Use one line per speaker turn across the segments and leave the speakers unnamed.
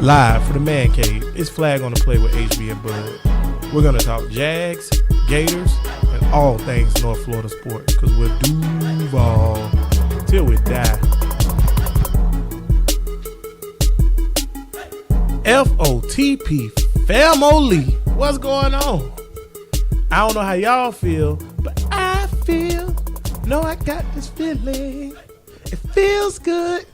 Live for the Man Cave, it's Flag on the Play with HB and Bud. We're going to talk Jags, Gators, and all things North Florida sports, because we're Duval till we die. FOTP, family. What's going on? I don't know how y'all feel, but I feel, no, I got this feeling. It feels good.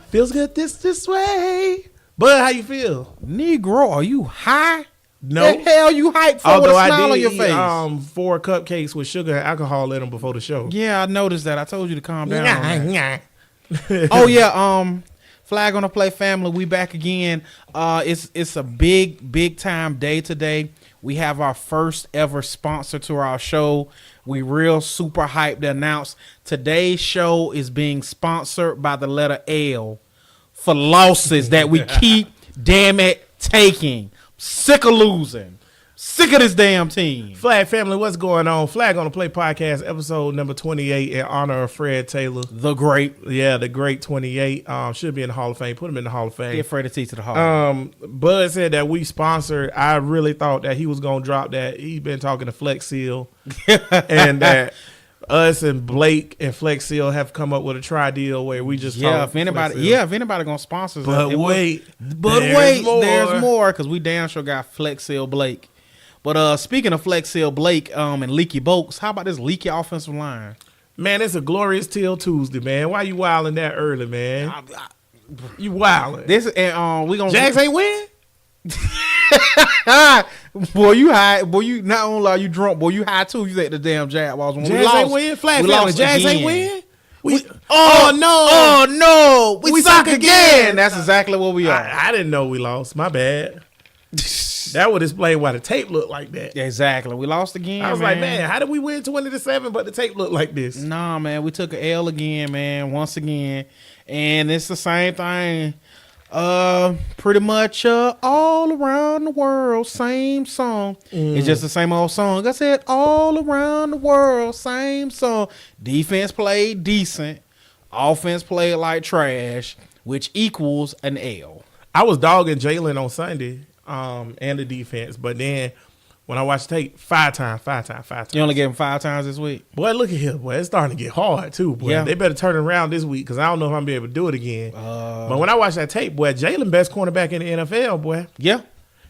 Feels good this way. Bud, how you feel?
Negro, are you high?
No.
The hell you hyped for with a smile on your face?
4 cupcakes with sugar and alcohol in them before the show.
Yeah, I noticed that. I told you to calm down. Oh yeah, Flag on the Play family, we back again. It's a big time day today. We have our first ever sponsor to our show. We real super hyped to announce today's show is being sponsored by the letter L for losses that we keep, damn it, taking. Sick of losing. Sick of this damn team.
Flag family, what's going on? Flag on the Play podcast, episode number 28, in honor of Fred Taylor.
The great.
Yeah, the great 28. Should be in the Hall of Fame. Put him in the Hall of Fame.
Get Freddie T to the Hall.
Bud said that we sponsored. I really thought that he was going to drop that. He's been talking to Flex Seal. And that us and Blake and Flex Seal have come up with a try deal where we just
if anybody gonna sponsor us,
but wait,
there's more because we damn sure got Flex Seal Blake. But speaking of Flex Seal Blake and Leaky Boats, how about this leaky offensive line?
Man, it's a glorious Till Tuesday, man. Why you wilding that early, man? You wilding.
This and we gonna
Jags ain't win.
Boy, you high. Boy, you not only are you drunk, boy, you high too. You think the damn Jaguars when
Jags
we lost,
ain't win. Flag family, Jags ain't win.
Oh no, we suck again. That's exactly what we are.
I didn't know we lost. My bad. That would explain why the tape looked like that.
Exactly, we lost again.
I was like, man, how did we win 20-7? But the tape looked like this.
Nah, man, we took an L again, man. Once again, and it's the same thing. Pretty much all around the world, same song. It's just the same old song. I said all around the world, same song. Defense played decent, offense played like trash, which equals an L.
I was dogging Jalen on Sunday, and the defense, but then when I watched tape, five times.
You only gave him 5 times this week?
Boy, look at him. Boy, it's starting to get hard, too, boy. Yeah. They better turn it around this week because I don't know if I'm going to be able to do it again. But when I watched that tape, boy, Jalen best cornerback in the NFL, boy.
Yeah.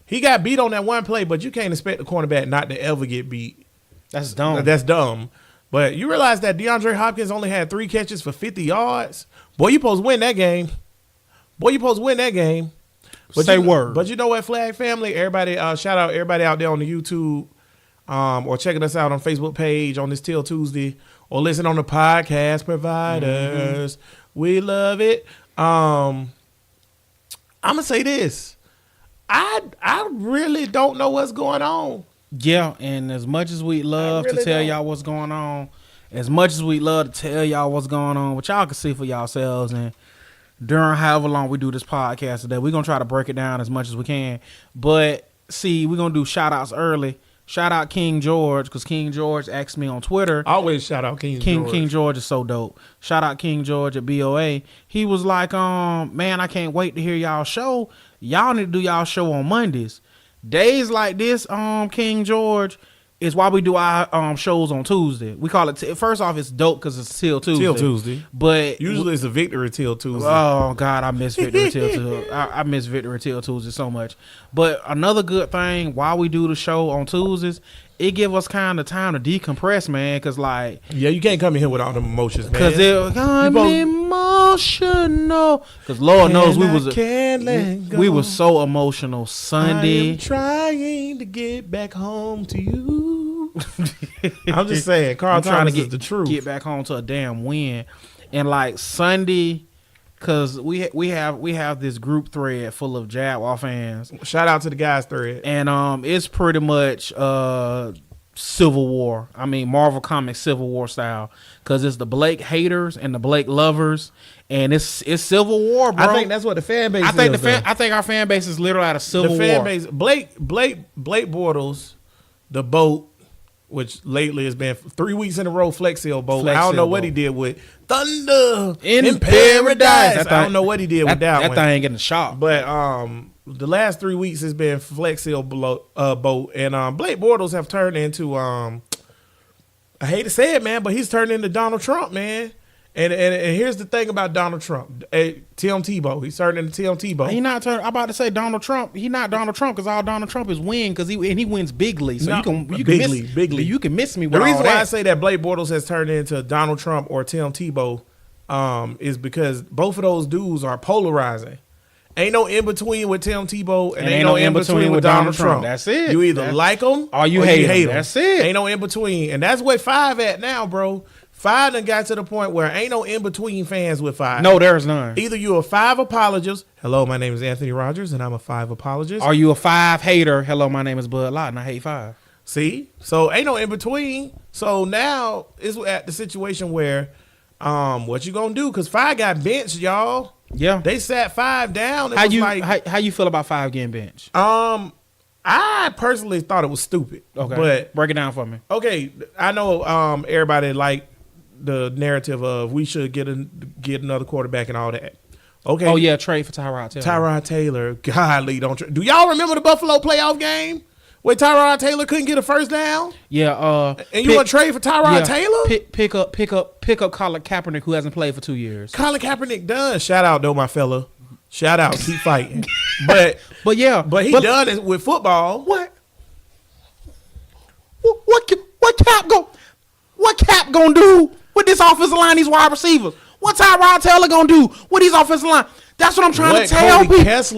He got beat on that one play, but you can't expect the cornerback not to ever get beat.
That's dumb.
That's dumb. But you realize that DeAndre Hopkins only had 3 catches for 50 yards? Boy, you supposed to win that game. But
Say word.
But you know what, Flag family? Everybody, shout out everybody out there on the YouTube or checking us out on Facebook page on this Till Tuesday or listen on the podcast providers. We love it. I'm going to say this. I really don't know what's going on.
Yeah, and as much as we love to tell y'all what's going on, what y'all can see for yourselves and during however long we do this podcast today, we're going to try to break it down as much as we can. But, see, we're going to do shout-outs early. Shout out King George, because King George asked me on Twitter.
Always shout out King George.
King George is so dope. Shout out King George at BOA. He was like, man, I can't wait to hear y'all show. Y'all need to do y'all show on Mondays. Days like this, King George, is why we do our shows on Tuesday. We call it, first off, it's dope because it's Till Tuesday. But
usually it's a Victory Till Tuesday.
Oh, God, I miss Victory Till Tuesday. I miss Victory Till Tuesday so much. But another good thing, while we do the show on Tuesdays, it give us kind of time to decompress, man, because, like...
Yeah, you can't come in here with all them emotions, man.
Because I'm emotional. Because Lord knows we was so emotional Sunday.
I am trying to get back home to you. I'm just saying, Carl Thomas is the truth.
Get back home to a damn win. And, like, Sunday... Because we have this group thread full of Jaguar fans.
Shout out to the guys thread.
And it's pretty much Civil War. I mean, Marvel Comics Civil War style. Because it's the Blake haters and the Blake lovers. And it's Civil War, bro.
I think that's what the fan base is.
I think our fan base is literally out of Civil War.
The fan base, Blake Bortles, the boat, which lately has been 3 weeks in a row, Flex Seal boat. I don't know what he did with Thunder in Paradise. I don't know what he did with that one.
That thing getting shot.
But the last 3 weeks has been Flex Seal boat, and Blake Bortles have turned into I hate to say it, man, but he's turned into Donald Trump, man. And here's the thing about Donald Trump, Tim Tebow. He's turning into Tim Tebow.
He not turn. I'm about to say Donald Trump. He not Donald Trump because all Donald Trump is win because he wins bigly. So you can
bigly.
You can miss me. With
The reason
all
why
that.
I say that Blake Bortles has turned into Donald Trump or Tim Tebow is because both of those dudes are polarizing. Ain't no in between with Tim Tebow, and ain't no in between with Donald Trump.
That's it.
You either like them
or you hate him. That's it.
Ain't no in between, and that's where Five at now, bro. Five done got to the point where ain't no in between fans with Five.
No, there's none.
Either you're a Five apologist. Hello, my name is Anthony Rogers, and I'm a Five apologist.
Are you a Five hater? Hello, my name is Bud Light, and I hate Five.
See, so ain't no in between. So now it's at the situation where, what you gonna do? Because Five got benched, y'all.
Yeah,
They sat Five down.
how you feel about Five getting benched?
I personally thought it was stupid.
Okay,
but
break it down for me.
okay, I know everybody like the narrative of we should get another quarterback and all that. Okay.
Oh yeah, trade for Tyrod Taylor.
Tyrod Taylor, godly, do y'all remember the Buffalo playoff game where Tyrod Taylor couldn't get a first down?
Yeah.
And you want to trade for Tyrod Taylor?
Pick up Colin Kaepernick, who hasn't played for 2 years.
Colin Kaepernick done. Shout out though, my fella. Shout out. Keep fighting. But he done it with football.
What Cap gonna do with this offensive line, these wide receivers? What Tyrod Taylor gonna do with these offensive line? That's what I'm trying to tell people.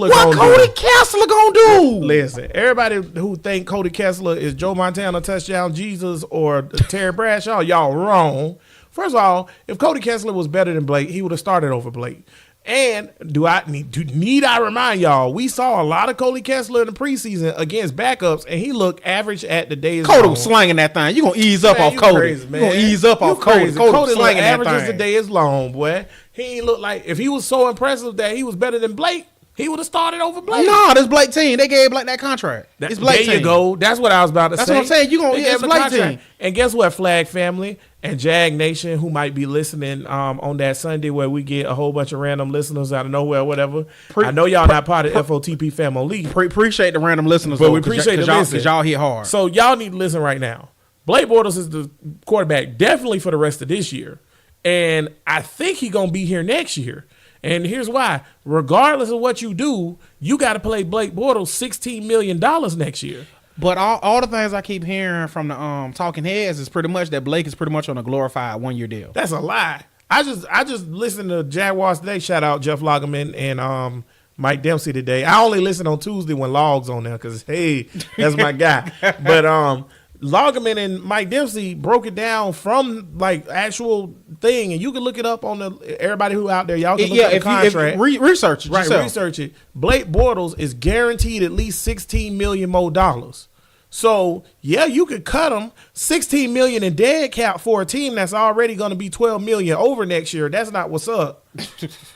What Cody Kessler gonna do?
Listen, everybody who think Cody Kessler is Joe Montana touchdown Jesus or Terry Bradshaw, y'all wrong. First of all, if Cody Kessler was better than Blake, he would have started over Blake. And need I remind y'all, we saw a lot of Cody Kessler in the preseason against backups, and he looked average at the day is
Cody
long.
was slanging that thing. You gonna ease up off Cody.
Crazy,
you gonna ease up off Cody.
Cody
slanging that
average as
thing.
the day is long, boy. He ain't look like, if he was so impressive that he was better than Blake, he would have started over Blake.
No, this Blake team. They gave Blake that contract. It's Blake team.
There you go. That's what I was about to say.
That's what I'm saying. You gonna it's Blake team.
And guess what, Flag family and Jag Nation, who might be listening on that Sunday where we get a whole bunch of random listeners out of nowhere, or whatever. I know y'all not part of FOTP family.
Appreciate the random listeners,
but we appreciate the
because y'all hit hard.
So y'all need to listen right now. Blake Bortles is the quarterback definitely for the rest of this year, and I think he's gonna be here next year. And here's why. Regardless of what you do, you got to play Blake Bortles $16 million next year.
But all the things I keep hearing from the talking heads is pretty much that Blake is pretty much on a glorified 1-year deal.
That's a lie. I just listened to Jaguars today. Shout out Jeff Lagerman and Mike Dempsey today. I only listen on Tuesday when Log's on there because, hey, that's my guy. But Lagerman and Mike Dempsey broke it down from like actual thing, and you can look it up on everybody who out there. Y'all can look at the contract.
Research it yourself.
Research it. Blake Bortles is guaranteed at least $16 million more dollars. So yeah, you could cut him $16 million in dead cap for a team that's already going to be $12 million over next year. That's not what's up.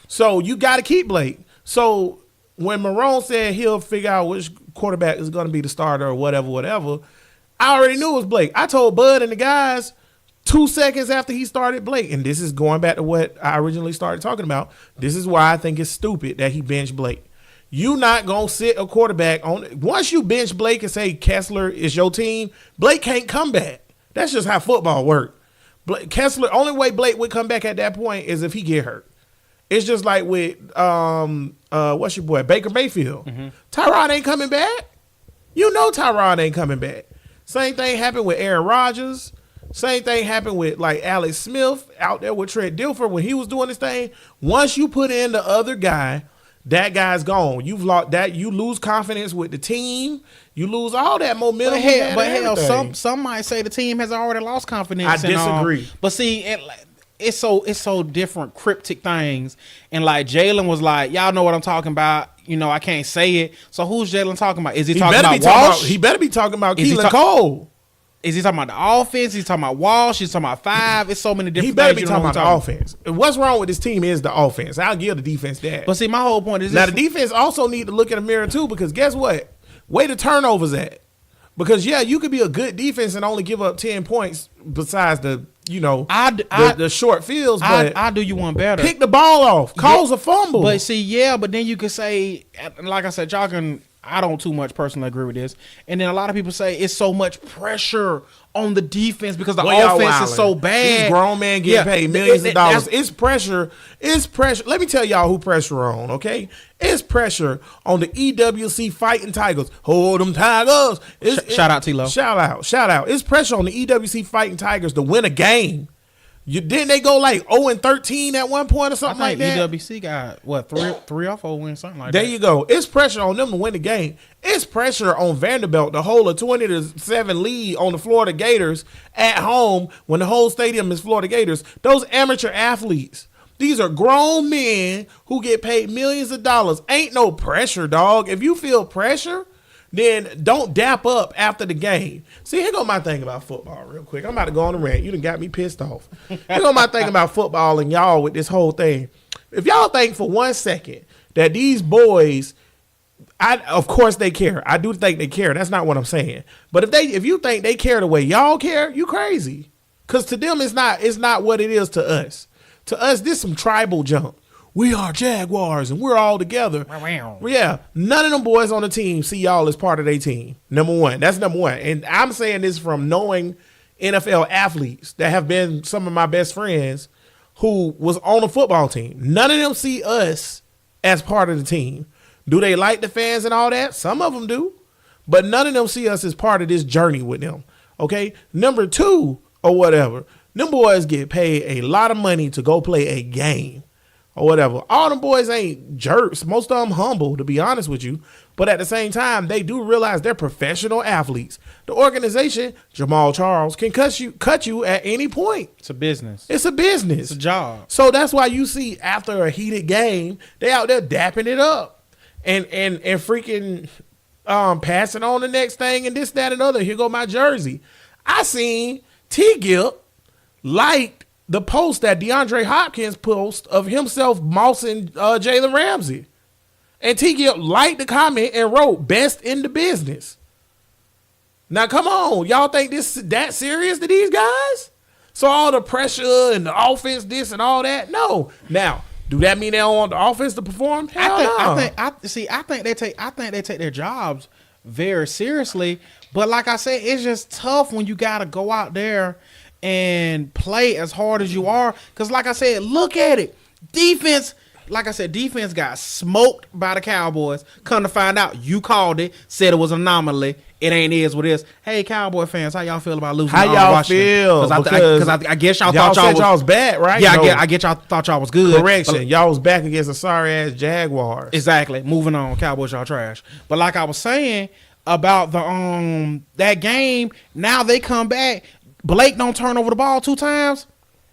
So you got to keep Blake. So when Marone said he'll figure out which quarterback is going to be the starter or whatever. I already knew it was Blake. I told Bud and the guys 2 seconds after he started Blake, and this is going back to what I originally started talking about. This is why I think it's stupid that he benched Blake. You not going to sit a quarterback on. Once you bench Blake and say Kessler is your team, Blake can't come back. That's just how football works. Kessler, only way Blake would come back at that point is if he get hurt. It's just like with, what's your boy, Baker Mayfield. Mm-hmm. Tyrod ain't coming back. You know Tyrod ain't coming back. Same thing happened with Aaron Rodgers. Same thing happened with like Alex Smith out there with Trent Dilfer when he was doing this thing. Once you put in the other guy, that guy's gone. You've lost that. You lose confidence with the team. You lose all that momentum.
But hell, some might say the team has already lost confidence.
I disagree.
But see, it's so different, cryptic things. And like Jalen was like, y'all know what I'm talking about. You know, I can't say it. So who's Jalen talking about? Is he talking about Walsh?
He better be talking about Keelan Cole.
Is he talking about the offense? He's talking about Walsh. He's talking about Five. It's so many different things.
He better be talking about the offense. What's wrong with this team is the offense. I'll give the defense that.
But see, my whole point is
now the defense also need to look in the mirror too, because guess what? Where the turnovers at? Because you could be a good defense and only give up 10 points besides the short fields. But
I do you one better.
Pick the ball off, cause a fumble.
But see, but then you could say, like I said, I don't too much personally agree with this. And then a lot of people say it's so much pressure on the defense because the offense is so bad.
These grown men get paid millions of dollars. It's pressure. It's pressure. Let me tell y'all who pressure on, okay? It's pressure on the EWC Fighting Tigers. Hold them Tigers.
Shout out, T-Lo.
Shout out. It's pressure on the EWC Fighting Tigers to win a game. Didn't they go like 0-13 at one point or something like that?
EWC got what 3 or 4 wins, something like
that.
There
you go. It's pressure on them to win the game. It's pressure on Vanderbilt to hold a 20-7 lead on the Florida Gators at home when the whole stadium is Florida Gators. Those amateur athletes, these are grown men who get paid millions of dollars. Ain't no pressure, dog. If you feel pressure, then don't dap up after the game. See, here go my thing about football real quick. I'm about to go on a rant. You done got me pissed off. Here go my thing about football and y'all with this whole thing. If y'all think for 1 second that these boys, of course they care. I do think they care. That's not what I'm saying. But if you think they care the way y'all care, you crazy. Because to them, it's not what it is to us. To us, this some tribal junk. We are Jaguars, and we're all together. Yeah, none of them boys on the team see y'all as part of their team. Number one. That's number one. And I'm saying this from knowing NFL athletes that have been some of my best friends who was on a football team. None of them see us as part of the team. Do they like the fans and all that? Some of them do. But none of them see us as part of this journey with them. Okay? Number two, or whatever, them boys get paid a lot of money to go play a game. Or whatever. All them boys ain't jerks. Most of them humble, to be honest with you. But at the same time, they do realize they're professional athletes. The organization, Jamal Charles, can cut you at any point.
It's a business.
It's a business.
It's a job.
So that's why you see after a heated game, they out there dapping it up and freaking passing on the next thing and this, that, and other. Here go my jersey. I seen T-Gip liked the post that DeAndre Hopkins post of himself mossing Jalen Ramsey. And T-Gip liked the comment and wrote, best in the business. Now, come on. Y'all think this that serious to these guys? So all the pressure and the offense, this and all that? No. Now, do that mean they don't want the offense to perform? Hell no.
I think they take their jobs very seriously. But like I said, it's just tough when you got to go out there and play as hard as you are. Because like I said, look at it. Defense got smoked by the Cowboys. Come to find out, you called it, said it was an anomaly. It ain't is what it is. Hey, Cowboy fans, how y'all feel about losing?
How y'all feel?
Because I guess y'all thought
y'all was bad, right?
Yeah, I get y'all thought y'all was good.
Correction, y'all was back against a sorry-ass Jaguars.
Exactly. Moving on, Cowboys, y'all trash. But like I was saying about the that game, now they come back. Blake don't turn over the ball 2 times.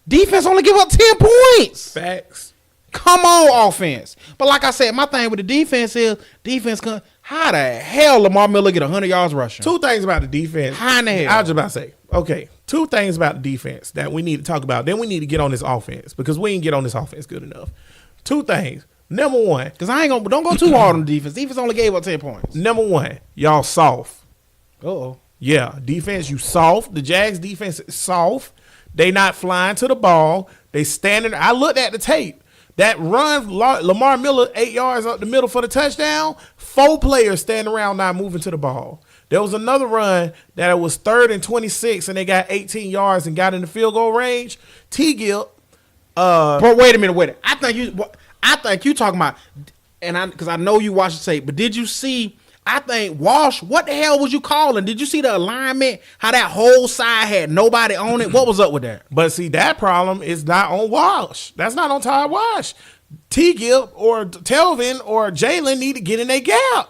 Defense only give up 10 points.
Facts.
Come on, offense. But like I said, my thing with the defense is how the hell Lamar Miller get 100 yards rushing?
2 things about the defense.
How in the hell?
I was just about to say, okay, 2 things about the defense that we need to talk about. Then we need to get on this offense because we ain't get on this offense good enough. 2 things. Number one.
Because don't go too hard on the defense. Defense only gave up 10 points.
Number one, y'all soft.
Uh-oh.
Yeah, defense, you soft. The Jags defense is soft. They not flying to the ball. They standing. I looked at the tape. That run, Lamar Miller, 8 yards up the middle for the touchdown. 4 players standing around not moving to the ball. There was another run that it was 3rd and 26, and they got 18 yards and got in the field goal range. T-Gip.
But wait a minute. I think you talking about, because I know you watched the tape, but did you see? I think Walsh, what the hell was you calling? Did you see the alignment? How that whole side had nobody on it? What was up with that?
But see, that problem is not on Walsh. That's not on Ty Walsh. T-Gip or Telvin or Jalen need to get in their gap.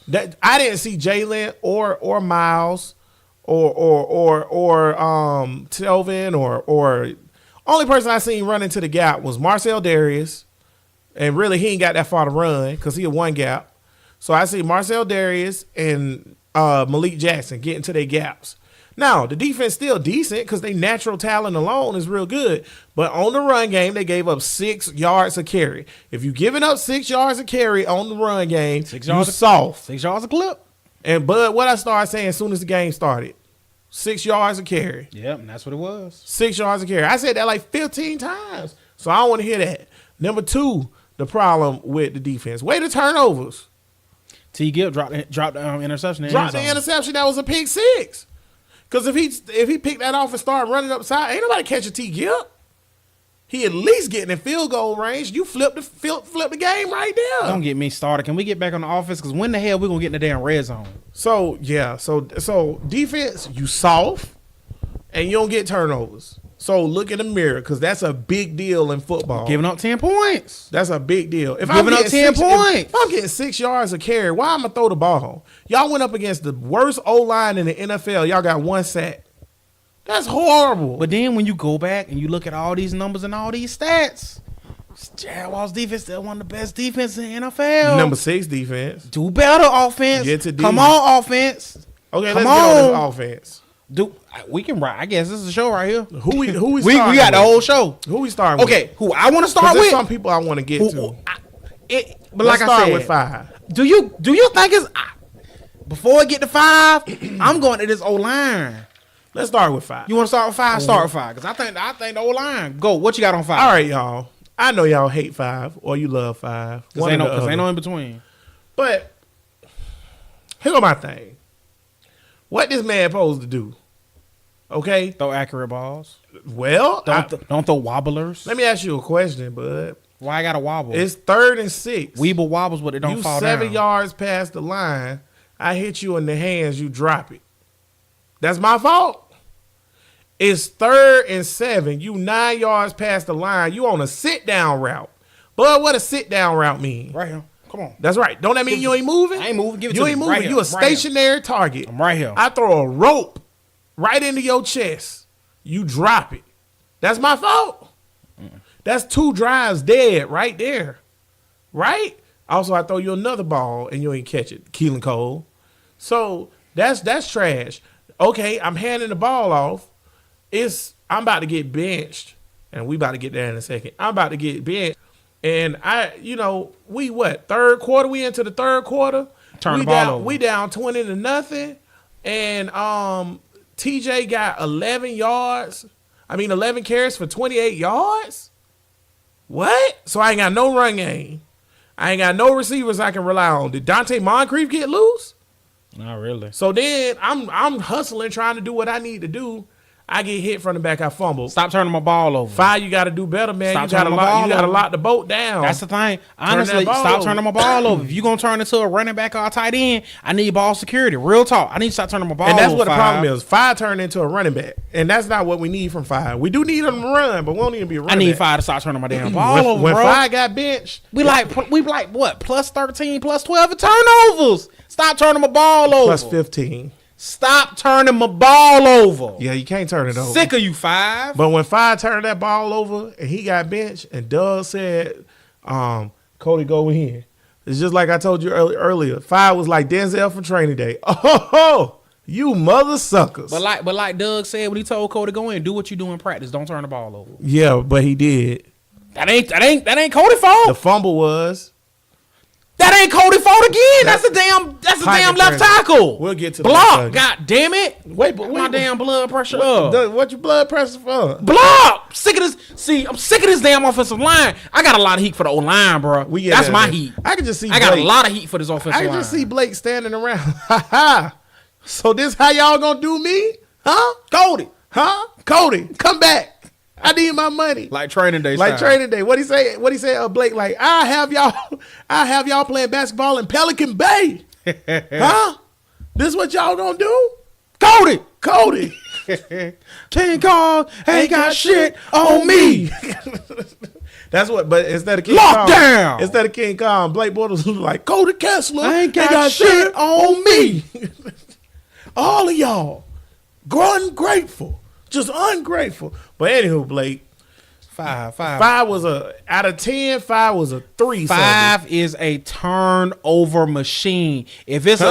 That I didn't see Jalen or Miles or Telvin or only person I seen run into the gap was Marcel Darius, and really he ain't got that far to run because he had 1 gap. So I see Marcel Darius and Malik Jackson get into their gaps. Now, the defense still decent because they natural talent alone is real good. But on the run game, they gave up 6 yards a carry. If you giving up 6 yards a carry on the run game, you soft.
6 yards a clip.
And Bud, what I started saying as soon as the game started, 6 yards a carry.
Yep, and that's what it was.
6 yards a carry. I said that like 15 times. So I don't want to hear that. Number 2, the problem with the defense. Way to turnovers.
T. Gibb dropped the interception.
Dropped the interception. That was a pick 6. Because if he picked that off and started running upside, ain't nobody catching T. Gibb. He at least getting in field goal range. You flip the game right there.
Don't get me started. Can we get back on the offense? Because when the hell we gonna get in the damn red zone?
So yeah, so defense, you soft and you don't get turnovers. So look in the mirror because that's a big deal in football.
Giving up 10 points.
That's a big deal. If
Giving up 10 points.
If I'm getting 6 yards a carry, why am I throw the ball? Y'all went up against the worst O-line in the NFL. Y'all got 1 sack. That's horrible.
But then when you go back and you look at all these numbers and all these stats, Jaguars defense, they're one of the best defenses in the NFL.
Number 6 defense.
Do better offense.
Get to D.
Come on, offense.
Okay,
Come
let's
on.
get on this offense.
We can ride. I guess this is a show right here.
Who we
We
starting
got the
with?
whole show.
Who we starting with?
Okay, who I want to start
There's
with.
some people I want to get to.
But like
Let's
I
start
said,
with 5.
do you think it's before I get to 5? I'm going to this O line.
Let's start with 5.
You want to start with 5? Start with 5 because I think the O line. Go. What you got on 5?
All right, y'all. I know y'all hate 5 or you love 5.
Because ain't no in between.
But here go my thing. What this man supposed to do? Okay.
Throw accurate balls.
Well,
Don't throw wobblers.
let me ask you a question, bud.
Why I got to wobble?
It's 3rd and 6.
Weeble wobbles, but it don't
you
fall
7
down.
yards past the line. I hit you in the hands. You drop it. That's my fault. It's 3rd and 7. You 9 yards past the line. You on a sit down route. Bud, what a sit down route mean?
Right here. Come on.
That's right. Don't that mean you ain't moving?
I ain't moving. Give it
you
to
ain't
me.
moving.
Right
You
here.
a stationary target.
I'm right here.
I throw a rope right into your chest. You drop it. That's my fault. That's 2 drives dead right there. Right? Also, I throw you another ball and you ain't catch it. Keelan Cole. So that's trash. Okay, I'm handing the ball off. I'm about to get benched. And we about to get there in a second. I'm about to get benched. And we what? 3rd quarter? We into the 3rd quarter.
Turn the ball over.
We down 20-0. And TJ got 11 carries for 28 yards. What? So I ain't got no run game. I ain't got no receivers I can rely on. Did Dante Moncrief get loose?
Not really.
So then I'm hustling, trying to do what I need to do. I get hit from the back. I fumble.
Stop turning my ball over.
5, you got to do better, man.
Stop
You got
turning my ball
to
over.
lock the boat down.
That's the thing. Honestly,
ball
stop
over.
turning my ball over. If you're going to turn into a running back or a tight end, I need ball security. Real talk. I need to stop turning my ball over.
And that's what the
5.
problem is. 5 turned into a running back. And that's not what we need from 5. We do need him to run, but we don't need him to be a running
I need
back.
5 to stop turning my damn ball over,
When
bro.
5 got benched,
We like what? Plus 13, plus 12 in turnovers. Stop turning my ball over.
plus 15.
Stop turning my ball over.
Yeah, you can't turn it over.
Sick of you, 5.
But when 5 turned that ball over and he got benched and Doug said, Cody, go in. It's just like I told you earlier. 5 was like Denzel from Training Day. Oh, you mother suckers.
But like Doug said when he told Cody to go in, do what you do in practice. Don't turn the ball over.
Yeah, but he did.
That ain't Cody fault.
The fumble was.
That ain't Cody fault again. That's a damn left tackle.
We'll get to the
block. God damn it.
Wait, but
my damn blood pressure
what,
up.
what your blood pressure for?
Block. Sick of this. See, I'm sick of this damn offensive line. I got a lot of heat for the O line, bro. That's my heat.
I can just see.
I got a lot of heat for this offensive line.
I can just see Blake standing around. Ha ha. So this how y'all gonna do me? Huh?
Cody.
Huh? Cody, come back. I need my money.
Like Training Day.
Like Training Day. What he say? Blake, like, I have y'all playing basketball in Pelican Bay. Huh? This what y'all gonna do? Cody.
King Kong ain't got shit on me.
That's what, but instead of King
Lockdown.
Kong, instead of King Kong, Blake Bortles was like, Cody Kessler
ain't got shit on me.
All of y'all. Ungrateful. Just ungrateful. But anywho, Blake.
5
was out of 10, 5 was a 3.
5 is a turnover machine. If it's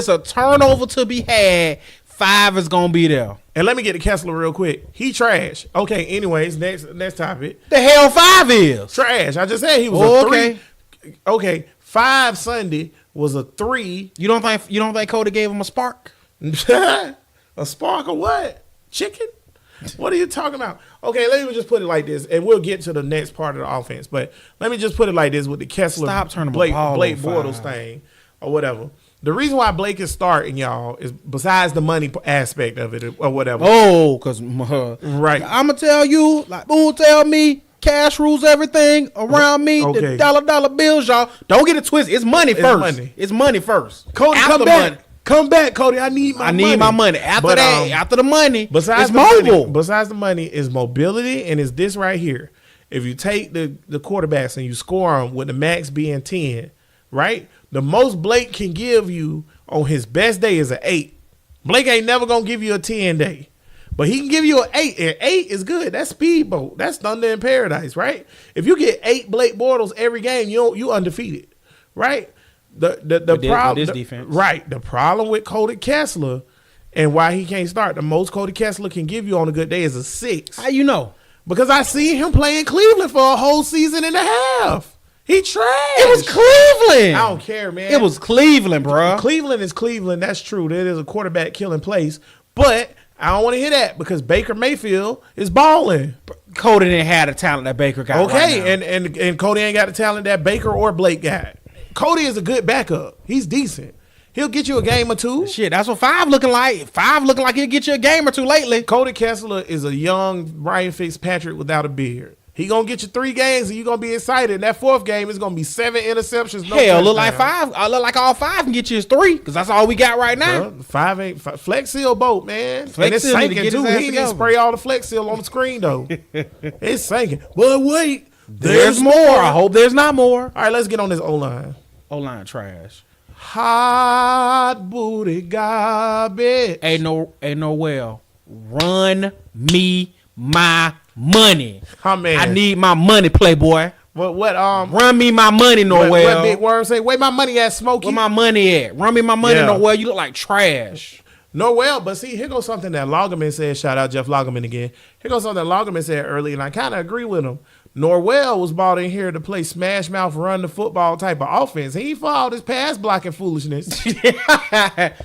a turnover to be had, 5 is gonna be there.
And let me get to Kessler real quick. He trash. Okay, anyways, next topic.
The hell 5 is
Trash. I just said he was a 3.
okay.
Okay, 5 Sunday was a 3.
You don't think Cody gave him a spark?
A spark of what? Chicken? What are you talking about? Okay, let me just put it like this, and we'll get to the next part of the offense. But let me just put it like this with the Kessler,
Stop turning
Blake
ball
Bortles thing or whatever. The reason why Blake is starting, y'all, is besides the money aspect of it or whatever.
Oh, because
right.
I'm gonna tell you, like who tell me, cash rules everything around me.
Okay.
The dollar bills, y'all. Don't get it twisted. It's money first.
Money.
It's money first.
Cody,
After
come back.
money.
Come back, Cody. I need my
money. After that, after the money,
besides
it's
the
mobile.
Money, besides the money is mobility, and it's this right here. If you take the quarterbacks and you score them with the max being 10, right? The most Blake can give you on his best day is an 8. Blake ain't never going to give you a 10 day. But he can give you an 8, and 8 is good. That's speedboat. That's thunder in paradise, right? If you get 8 Blake Bortles every game, you undefeated, right? The problem,
defense.
Right? The problem with Cody Kessler and why he can't start. The most Cody Kessler can give you on a good day is a 6.
How you know?
Because I seen him play in Cleveland for a whole season and a half. He trash.
It was Cleveland.
I don't care, man.
It was Cleveland, bro.
Cleveland is Cleveland. That's true. That is a quarterback killing place. But I don't want to hear that because Baker Mayfield is balling.
Cody didn't have the talent that Baker got.
Okay,
right now.
and Cody ain't got the talent that Baker or Blake got. Cody is a good backup. He's decent. He'll get you a game or two.
Shit, that's what 5 looking like. 5 looking like he'll get you a game or two lately.
Cody Kessler is a young Ryan Fitzpatrick without a beard. He gonna get you 3 games and you gonna be excited. And that 4th game is gonna be 7 interceptions. No
Hell, look
touchdown.
like 5. I look like all 5 can get you his 3 because that's all we got right now.
Well, 5 ain't Flex Seal boat, man.
Flex
and it's
Seal need to
sinking
get
too.
his ass
He need to
together.
spray all the Flex Seal on the screen though. It's sinking. But wait,
There's more. I hope there's not more.
All right, let's get on this O-line.
O-line trash.
Hot booty garbage.
Ain't no well. Run me my money.
Oh, man.
I need my money, Playboy.
What
Run me my money,
what
Norwell.
Big Worm say? Where my money at, Smokey?
Where my money at? Run me my money,
Yeah.
Norwell. You look like trash.
Well, but see, here goes something that Lagerman said. Shout out Jeff Lagerman again. Here goes something that Lagerman said earlier, and I kind of agree with him. Norwell was brought in here to play smash mouth, run the football type of offense. He ain't for all this pass blocking foolishness.
He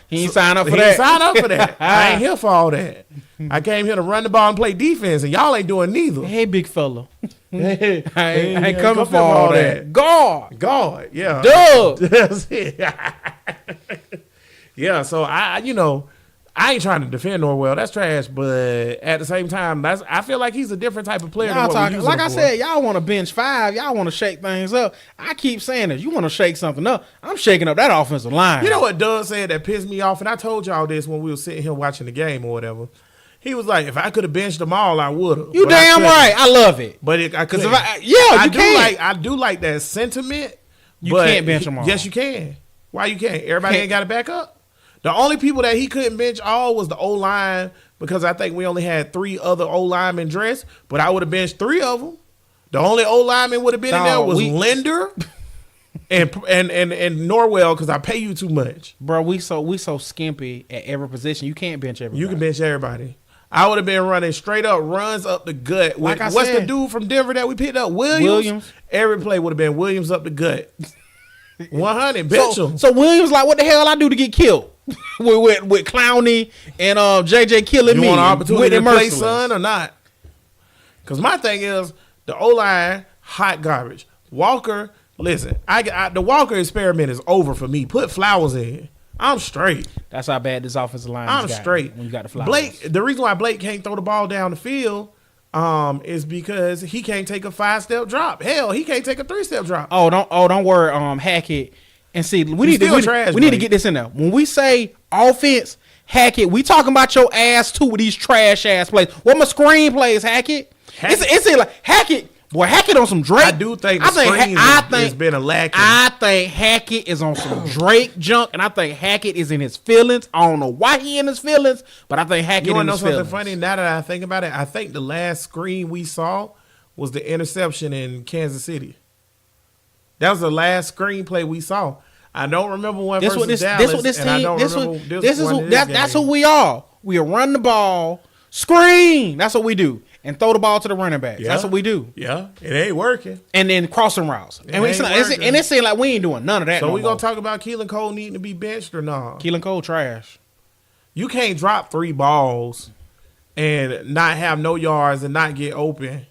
ain't sign up for
He
that.
ain't sign up for that. I ain't here for all that. I came here to run the ball and play defense, and y'all ain't doing neither.
Hey, big fella.
I
I ain't coming for all that. God.
God, yeah.
Doug.
That's it. Yeah, so I ain't trying to defend Norwell. That's trash, but at the same time, I feel like he's a different type of player.
Y'all
than what
talking,
we
like I
using him
said, y'all want to bench 5. Y'all want to shake things up. I keep saying this. You want to shake something up. I'm shaking up that offensive line.
for. You know what Doug said that pissed me off, and I told y'all this when we were sitting here watching the game or whatever. He was like, if I could have benched them all, I would have.
You damn right. I love it.
But I
Because
couldn't.
you can't.
I do like that sentiment.
You
but
can't bench them all.
Yes, you can. Why you can't? Everybody ain't got to back up. The only people that he couldn't bench all was the O-line because I think we only had 3 other O-linemen dressed, but I would have benched 3 of them. The only O-lineman would have been in there was Linder and Norwell because I pay you too much.
Bro, we so skimpy at every position. You can't bench everybody.
You can bench everybody. I would have been running straight up runs up the gut.
Like I
What's
said.
the dude from Denver that we picked up? Williams. Every play would have been Williams up the gut. 100 bench him.
So Williams like, what the hell I do to get killed? with Clowney and JJ killing
You
me.
want an opportunity
with
to
the
play,
merciless.
son, or not? Because my thing is, the O-line, hot garbage. Walker, listen, the Walker experiment is over for me. Put Flowers in. I'm straight.
That's how bad this offensive line
I'm
is.
straight.
When you got the Flowers.
Blake, the reason why Blake can't throw the ball down the field is because he can't take a 5-step drop. Hell, he can't take a 3-step drop.
Don't worry, Hackett. And see, we need
still
to
trash,
we need to
Blake.
get this in there. When we say offense, Hackett, we talking about your ass too with these trash ass plays. What my screen plays, Hackett? It's like Hackett. Boy, Hackett on some Drake.
I do think the screens has been a lacking.
I think Hackett is on some Drake junk, and I think Hackett is in his feelings. I don't know why he in his feelings, but I think Hackett
You want
in
to know
his
something
feelings.
funny? Now that I think about it, I think the last screen we saw was the interception in Kansas City. That was the last screenplay we saw. I don't remember one versus Dallas, and I don't remember this one in this
That's
game.
who we are. We run the ball, screen. That's what we do. and throw the ball to the running backs.
Yeah.
That's what we do.
Yeah, it ain't working.
And then crossing routes. And it seems like we ain't doing none of that.
So we gonna talk about Keelan Cole needing to be benched or not?
Keelan Cole trash.
You can't drop 3 balls and not have no yards and not get open.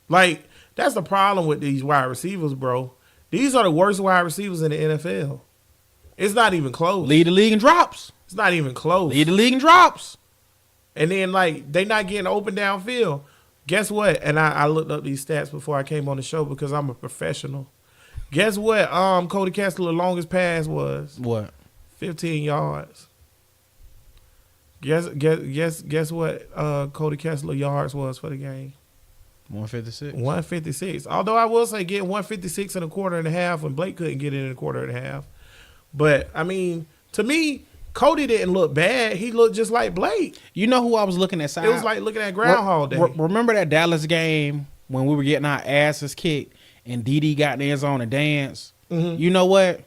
Like, that's the problem with these wide receivers, bro. These are the worst wide receivers in the NFL. It's not even close.
Lead the league in drops.
It's not even close.
Lead the league in drops.
And then, like, they not getting open downfield. Guess what? And I looked up these stats before I came on the show because I'm a professional. Guess what? Cody Kessler's longest pass was?
What?
15 yards. Guess what Cody Kessler yards was for the game?
156.
156. Although I will say getting 156 in a quarter and a half when Blake couldn't get it in a quarter and a half. But, I mean, to me, Cody didn't look bad. He looked just like Blake.
You know who I was looking at?
It was like looking at Groundhog Day.
Remember that Dallas game when we were getting our asses kicked and DD got in the end zone and danced? Mm-hmm. You know what?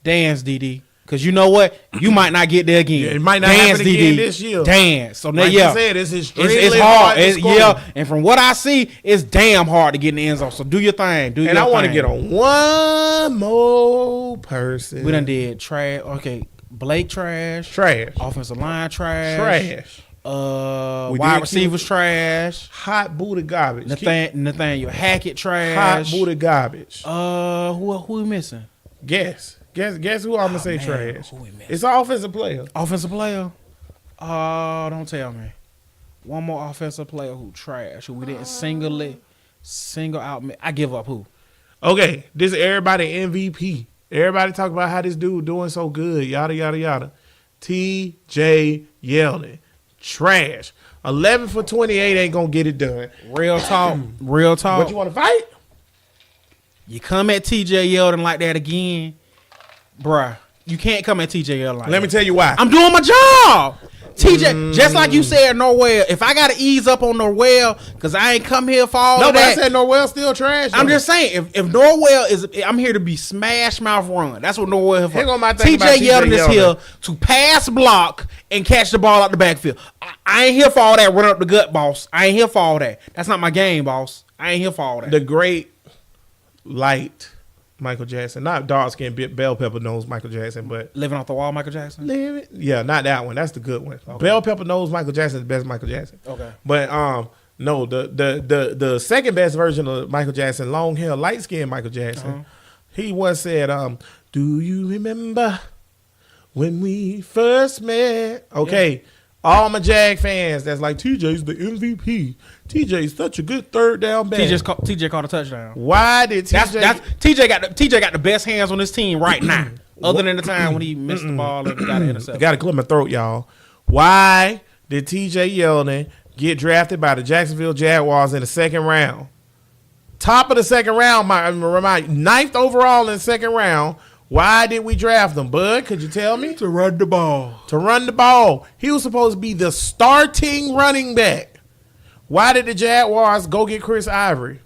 Dance, DD. Because you know what? You might not get there again.
Yeah, it might not happen again this year.
Dance. So
like
yeah,
you said,
it's hard. Yeah, and from what I see, it's damn hard to get in the end zone. So do your thing.
And I want to get on one more person.
We done did trash. Okay, Blake trash. Offensive line trash. Wide receivers trash.
Hot booty garbage.
Nathaniel Hackett trash.
Hot booty garbage.
Who we missing?
Guess who I'm gonna say trash. It's an offensive player.
Offensive player. Don't tell me. One more offensive player who trash. Who we didn't single out. I give up. Who?
Okay, this is everybody MVP. Everybody talk about how this dude doing so good. Yada yada yada. T.J. Yeldon. Trash. 11 for 28 ain't gonna get it done.
Real talk. Real talk.
What, you want to fight?
You come at T.J. Yeldon like that again, bruh. You can't come at T.J. Yeldon like that.
Let me tell you why.
I'm doing my job. TJ, just like you said, Norwell, if I got to ease up on Norwell, because I ain't come here for all of that.
No, but I said Norwell still trash.
I'm just saying, if Norwell is, I'm here to be smash mouth run. That's what Norwell is for. TJ Yeldon is here to pass block and catch the ball out the backfield. I ain't here for all that run up the gut, boss. I ain't here for all that. That's not my game, boss. I ain't here for all that.
The great light Michael Jackson, not dark skin bell pepper nose Michael Jackson, but
Living Off the Wall Michael Jackson.
Yeah, not that one. That's the good one. Okay. Bell pepper nose Michael Jackson is the best Michael Jackson.
Okay,
but no, the second best version of Michael Jackson, long hair, light skin Michael Jackson. He once said, "Do you remember when we first met?" Okay. Yeah. All my Jag fans, that's like, TJ's the MVP. TJ's such a good third down back.
TJ caught a touchdown.
Why did TJ?
TJ got the best hands on his team right now. Other than the time when he missed the ball and got an interception.
I got to clear my throat, y'all. Why did TJ Yeldon get drafted by the Jacksonville Jaguars in the second round? Top of the second round, ninth overall in the second round. Why did we draft him, Bud? Could you tell me?
To run the ball.
To run the ball. He was supposed to be the starting running back. Why did the Jaguars go get Chris Ivory?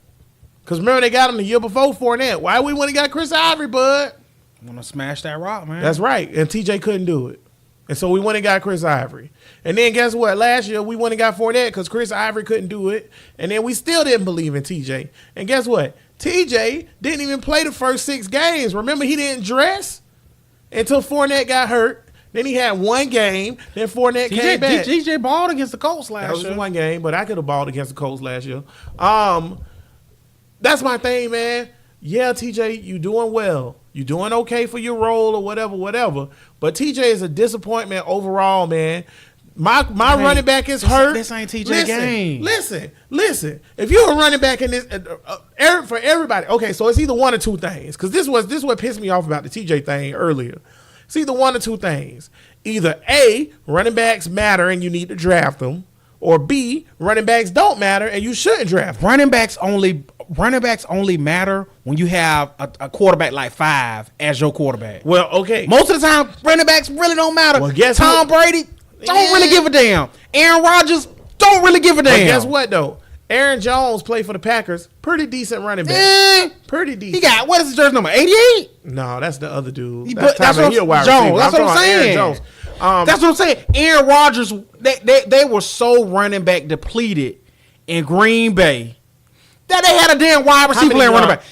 Because remember they got him the year before Fournette. Why we went and got Chris Ivory, Bud?
Want to smash that rock, man.
That's right. And TJ couldn't do it. And so we went and got Chris Ivory. And then guess what? Last year we went and got Fournette because Chris Ivory couldn't do it. And then we still didn't believe in TJ. And guess what? TJ didn't even play the first 6 games. Remember, he didn't dress until Fournette got hurt. Then he had one game. Then Fournette came back.
TJ balled against the Colts last year.
That was one game, but I could have balled against the Colts last year. That's my thing, man. Yeah, TJ, you doing well. You doing okay for your role or whatever. But TJ is a disappointment overall, man. My running back is hurt.
This ain't TJ game.
Listen. If you're a running back in this, for everybody, okay, so it's either one or two things. Because this is what pissed me off about the TJ thing earlier. It's either one or two things. Either A, running backs matter and you need to draft them, or B, running backs don't matter and you shouldn't draft them.
Running backs only matter when you have a quarterback like 5 as your quarterback.
Well, okay.
Most of the time, running backs really don't matter.
Well, guess
Tom Brady don't really give a damn. Aaron Rodgers don't really give a damn.
But guess what, though? Aaron Jones played for the Packers. Pretty decent running back. Pretty decent.
He got, what is his jersey number, 88?
No, that's the other dude.
That's what I'm saying.
Jones.
That's what I'm saying. Aaron Rodgers, they were so running back depleted in Green Bay that they had a damn wide receiver playing running back.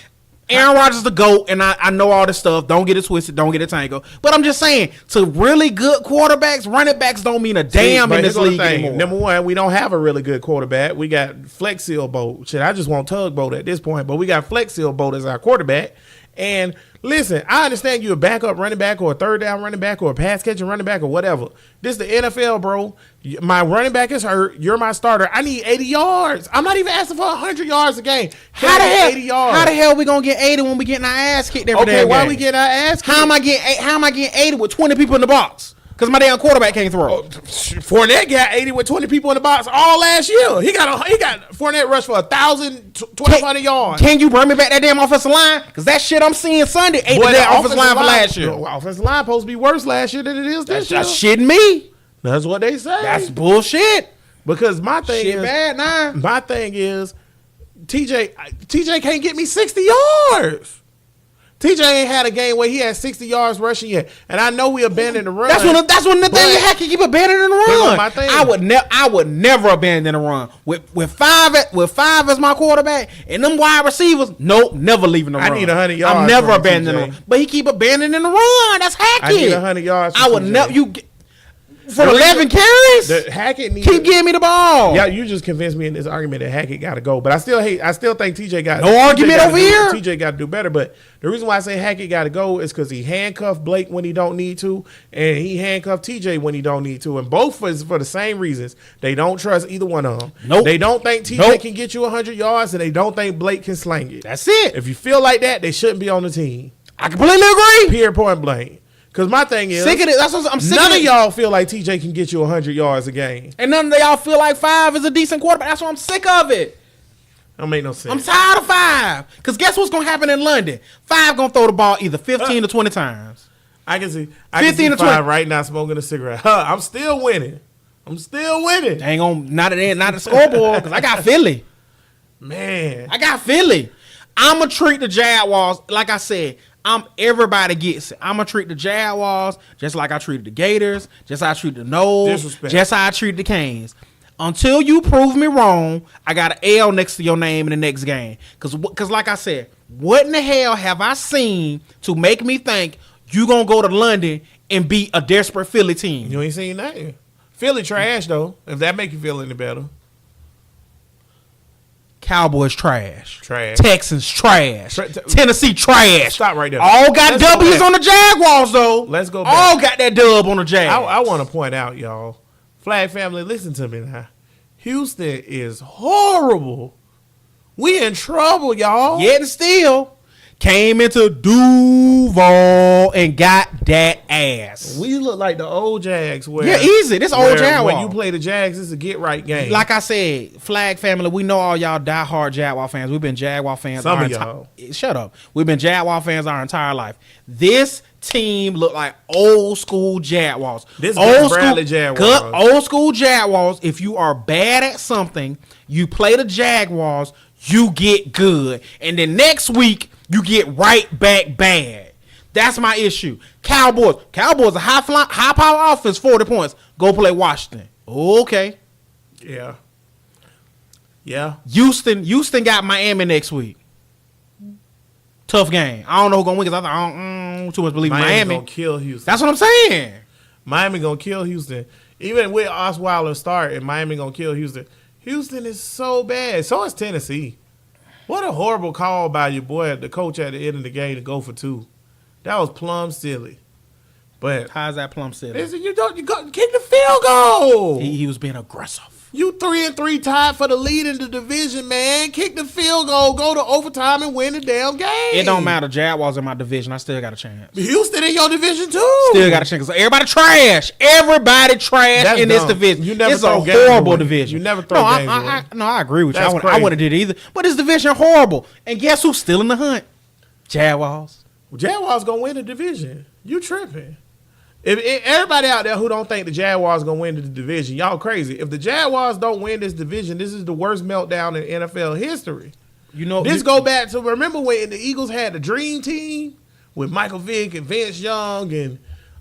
Aaron Rodgers is the GOAT, and I know all this stuff. Don't get it twisted. Don't get it tangled. But I'm just saying, to really good quarterbacks, running backs don't mean a damn in this league anymore.
Number one, we don't have a really good quarterback. We got Flex Seal Bolt. Shit, I just want Tugboat at this point. But we got Flex Seal Bolt as our quarterback. And listen, I understand you're a backup running back or a third down running back or a pass catching running back or whatever. This is the NFL, bro. My running back is hurt. You're my starter. I need 80 yards. I'm not even asking for 100 yards a game. How the hell 80 yards?
How the hell we gonna get 80 when we getting our ass kicked every day?
Okay, why we getting our ass kicked?
How am I getting 80 with 20 people in the box? Because my damn quarterback can't throw.
Fournette got 80 with 20 people in the box all last year. He got Fournette rushed for 1,200 yards.
Can you bring me back that damn offensive line? Because that shit I'm seeing Sunday ain't the damn offensive line for last year.
Offensive line supposed to be worse last year than it is this year.
That's shitting me.
That's what they say.
That's bullshit.
Because my thing
shit
is
bad now.
My thing is TJ can't get me 60 yards. TJ ain't had a game where he had 60 yards rushing yet, and I know we abandoned the run.
That's when the thing you had to keep abandoning the run.
My thing.
I would never abandon the run with five as my quarterback and them wide receivers. Nope, never leaving the run.
I need 100 yards.
I'm never abandoning the run, but he keep abandoning the run. That's Hackett.
I need 100 yards.
I would never for 11 carries.
Hackett needs
keep giving me the ball.
Yeah, you just convinced me in this argument that Hackett got to go, but I still think TJ got
no argument over here.
TJ got to do better, but the reason why I say Hackett got to go is because he handcuffed Blake when he don't need to, and he handcuffed TJ when he don't need to, and both for the same reasons. They don't trust either one of them.
Nope.
They don't think TJ can get you 100 yards, and they don't think Blake can sling it.
That's it.
If you feel like that, they shouldn't be on the team.
I completely agree.
Period, point blank. Because my thing is,
sick of it. That's what I'm sick
none
of
of y'all feel like TJ can get you 100 yards a game.
And none of y'all feel like 5 is a decent quarterback. That's why I'm sick of it.
Don't make no sense.
I'm tired of 5. Because guess what's going to happen in London? 5 going to throw the ball either 15 to 20 times.
I can see 15 to 20 5 right now smoking a cigarette. I'm still winning.
Ain't gonna not the scoreboard because I got Philly.
Man.
I got Philly. I'm going to treat the Jaguars, like I said, everybody gets it. I'm going to treat the Jaguars just like I treated the Gators, just like I treated the Noles, just like I treated the Canes. Until you prove me wrong, I got an L next to your name in the next game. Because like I said, what in the hell have I seen to make me think you going to go to London and beat a desperate Philly team?
You ain't seen that. Philly trash, though, if that make you feel any better.
Cowboys trash. Texans trash. Tennessee trash.
Stop right there.
All got W's on the Jaguars, though.
Let's go back.
All got that dub on the Jags.
I want to point out, y'all. Flag family, listen to me now. Houston is horrible. We in trouble, y'all.
Yet and still came into Duval and got that ass.
We look like the old Jags.
Easy. This old Jaguar.
When you play the Jags, it's a get-right game.
Like I said, Flag family, we know all y'all die-hard Jaguar fans. We've been Jaguar fans.
Some of y'all.
Shut up. We've been Jaguar fans our entire life. This team look like old school Jaguars.
This old Bradley Jaguars.
Old school Jaguars. If you are bad at something, you play the Jaguars, you get good. And then next week, you get right back bad. That's my issue. Cowboys a high power offense, 40 points. Go play Washington. Okay.
Yeah.
Houston got Miami next week. Tough game. I don't know who's gonna win because I don't too much believe in Miami.
Gonna kill Houston.
That's what I'm saying.
Miami gonna kill Houston. Even with Osweiler starting, Miami gonna kill Houston. Houston is so bad. So is Tennessee. What a horrible call by your boy, the coach at the end of the game to go for 2. That was plumb silly. But
how's that plumb silly?
You kick the field goal.
He was being aggressive.
You 3-3 tied for the lead in the division, man. Kick the field goal, go to overtime, and win the damn game.
It don't matter. Jaguars in my division. I still got a chance.
Houston in your division too.
Still got a chance. Everybody trash. That's in this division.
You never
it's a horrible division.
You never throw games away.
No, I agree with you. I wouldn't have did either. But this division horrible. And guess who's still in the hunt? Jaguars.
Jaguars gonna win the division. You tripping? If everybody out there who don't think the Jaguars gonna win the division, y'all crazy. If the Jaguars don't win this division, this is the worst meltdown in NFL history. Go back to remember when the Eagles had the dream team with Michael Vick and Vince Young and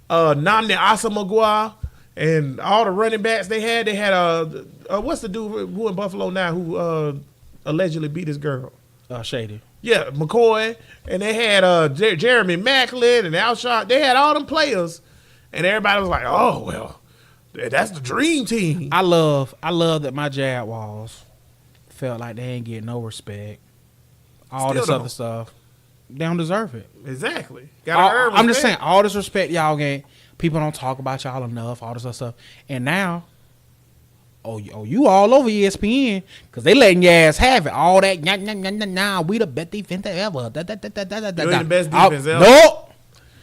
Nnamdi Asomugha, and all the running backs they had what's the dude who in Buffalo now who allegedly beat his girl?
Shady.
Yeah, McCoy, and they had Jeremy Maclin and Alshon. They had all them players, and everybody was like, "Oh well, that's the dream team."
I love that my Jaguars felt like they ain't getting no respect. All
Still
this
don't.
other stuff, they don't deserve it.
Exactly. Gotta earn
I'm just saying,
respect.
all this respect y'all get, people don't talk about y'all enough. All this other stuff, and now. You all over ESPN because they letting your ass have it. All that, nah, we the best defense ever.
You ain't the best defense ever.
Nope.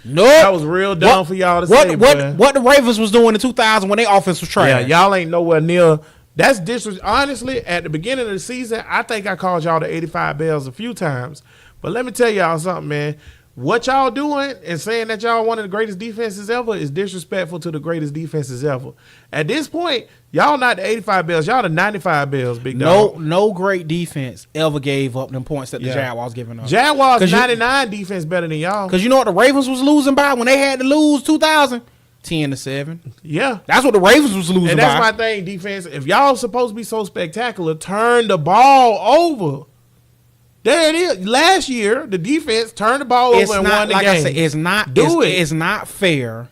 That was real dumb for y'all to say.
What the Ravens was doing in 2000 when their offense was trash.
Yeah, y'all ain't nowhere near. That's disrespect. Honestly, at the beginning of the season, I think I called y'all the 85 Bells a few times. But let me tell y'all something, man. What y'all doing and saying that y'all one of the greatest defenses ever is disrespectful to the greatest defenses ever. At this point, y'all not the 85 Bells. Y'all the 95 Bells, big dog.
No great defense ever gave up them points that the Jaguars giving up.
Jaguars 99 defense better than y'all.
Because you know what the Ravens was losing by when they had to lose 2000? 10-7.
Yeah.
That's what the Ravens was losing by.
And that's my thing, defense. If y'all supposed to be so spectacular, turn the ball over. There it is. Last year, the defense turned the ball over and won the game.
I said, it's not fair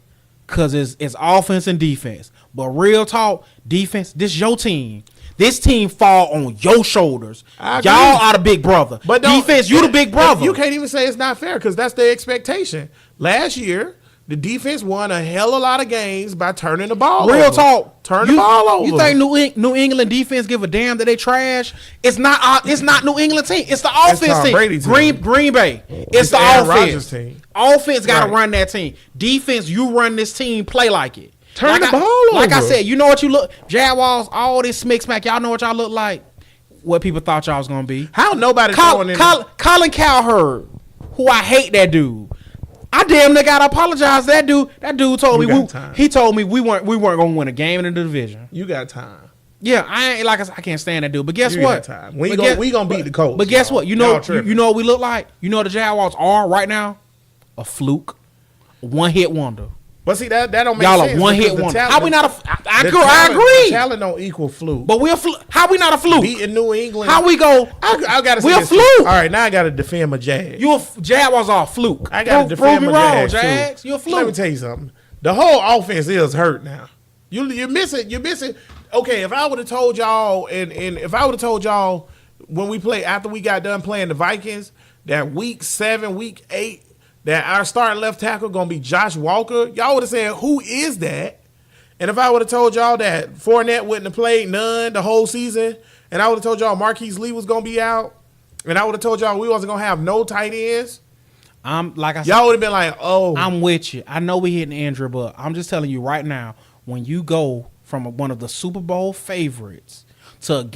because it's offense and defense. But real talk, defense, this your team. This team fall on your shoulders. Y'all are the big brother. But defense, you the big brother.
You can't even say it's not fair because that's the expectation. Last year, the defense won a hell of a lot of games by turning the ball over.
Real talk.
Turn the ball over.
You think New England defense give a damn that they trash? It's not New England team. It's the offense team. Green Bay. It's the
Aaron
offense.
Rodgers team.
Offense got to run that team. Defense, you run this team, play like it.
Turn the ball over.
Like I said, you know what you look. Jaguars, all this smack. Y'all know what y'all look like. What people thought y'all was gonna be.
How nobody throwing in
Colin Cowherd, who I hate that dude. I damn near gotta apologize. That dude told me we weren't gonna win a game in the division.
You got time.
Yeah, I can't stand that dude. But guess what?
Got time. We gonna beat the Colts.
But guess what? You know what we look like? You know what the Jaguars are right now? A fluke. One hit wonder.
But see that don't make
y'all
sense.
Y'all a one hit wonder. How we not a I agree.
The talent don't equal fluke.
But how we not a fluke?
Beating New England.
How we go?
I gotta say
we a fluke.
All right, now I gotta defend my Jags.
Jaguars are a fluke.
I gotta defend my
Jags. You a fluke.
Let me tell you something. The whole offense is hurt now. You're missing. Okay, if I would have told y'all and if I would have told y'all when we played after we got done playing the Vikings that week 7, week 8. That our starting left tackle gonna be Josh Walker, y'all would have said, "Who is that?" And if I would have told y'all that Fournette wouldn't have played none the whole season, and I would have told y'all Marquise Lee was gonna be out, and I would have told y'all we wasn't gonna have no tight ends,
like I said,
y'all would have been like, "Oh,
I'm with you." I know we hitting injury, but I'm just telling you right now, when you go from one of the Super Bowl favorites to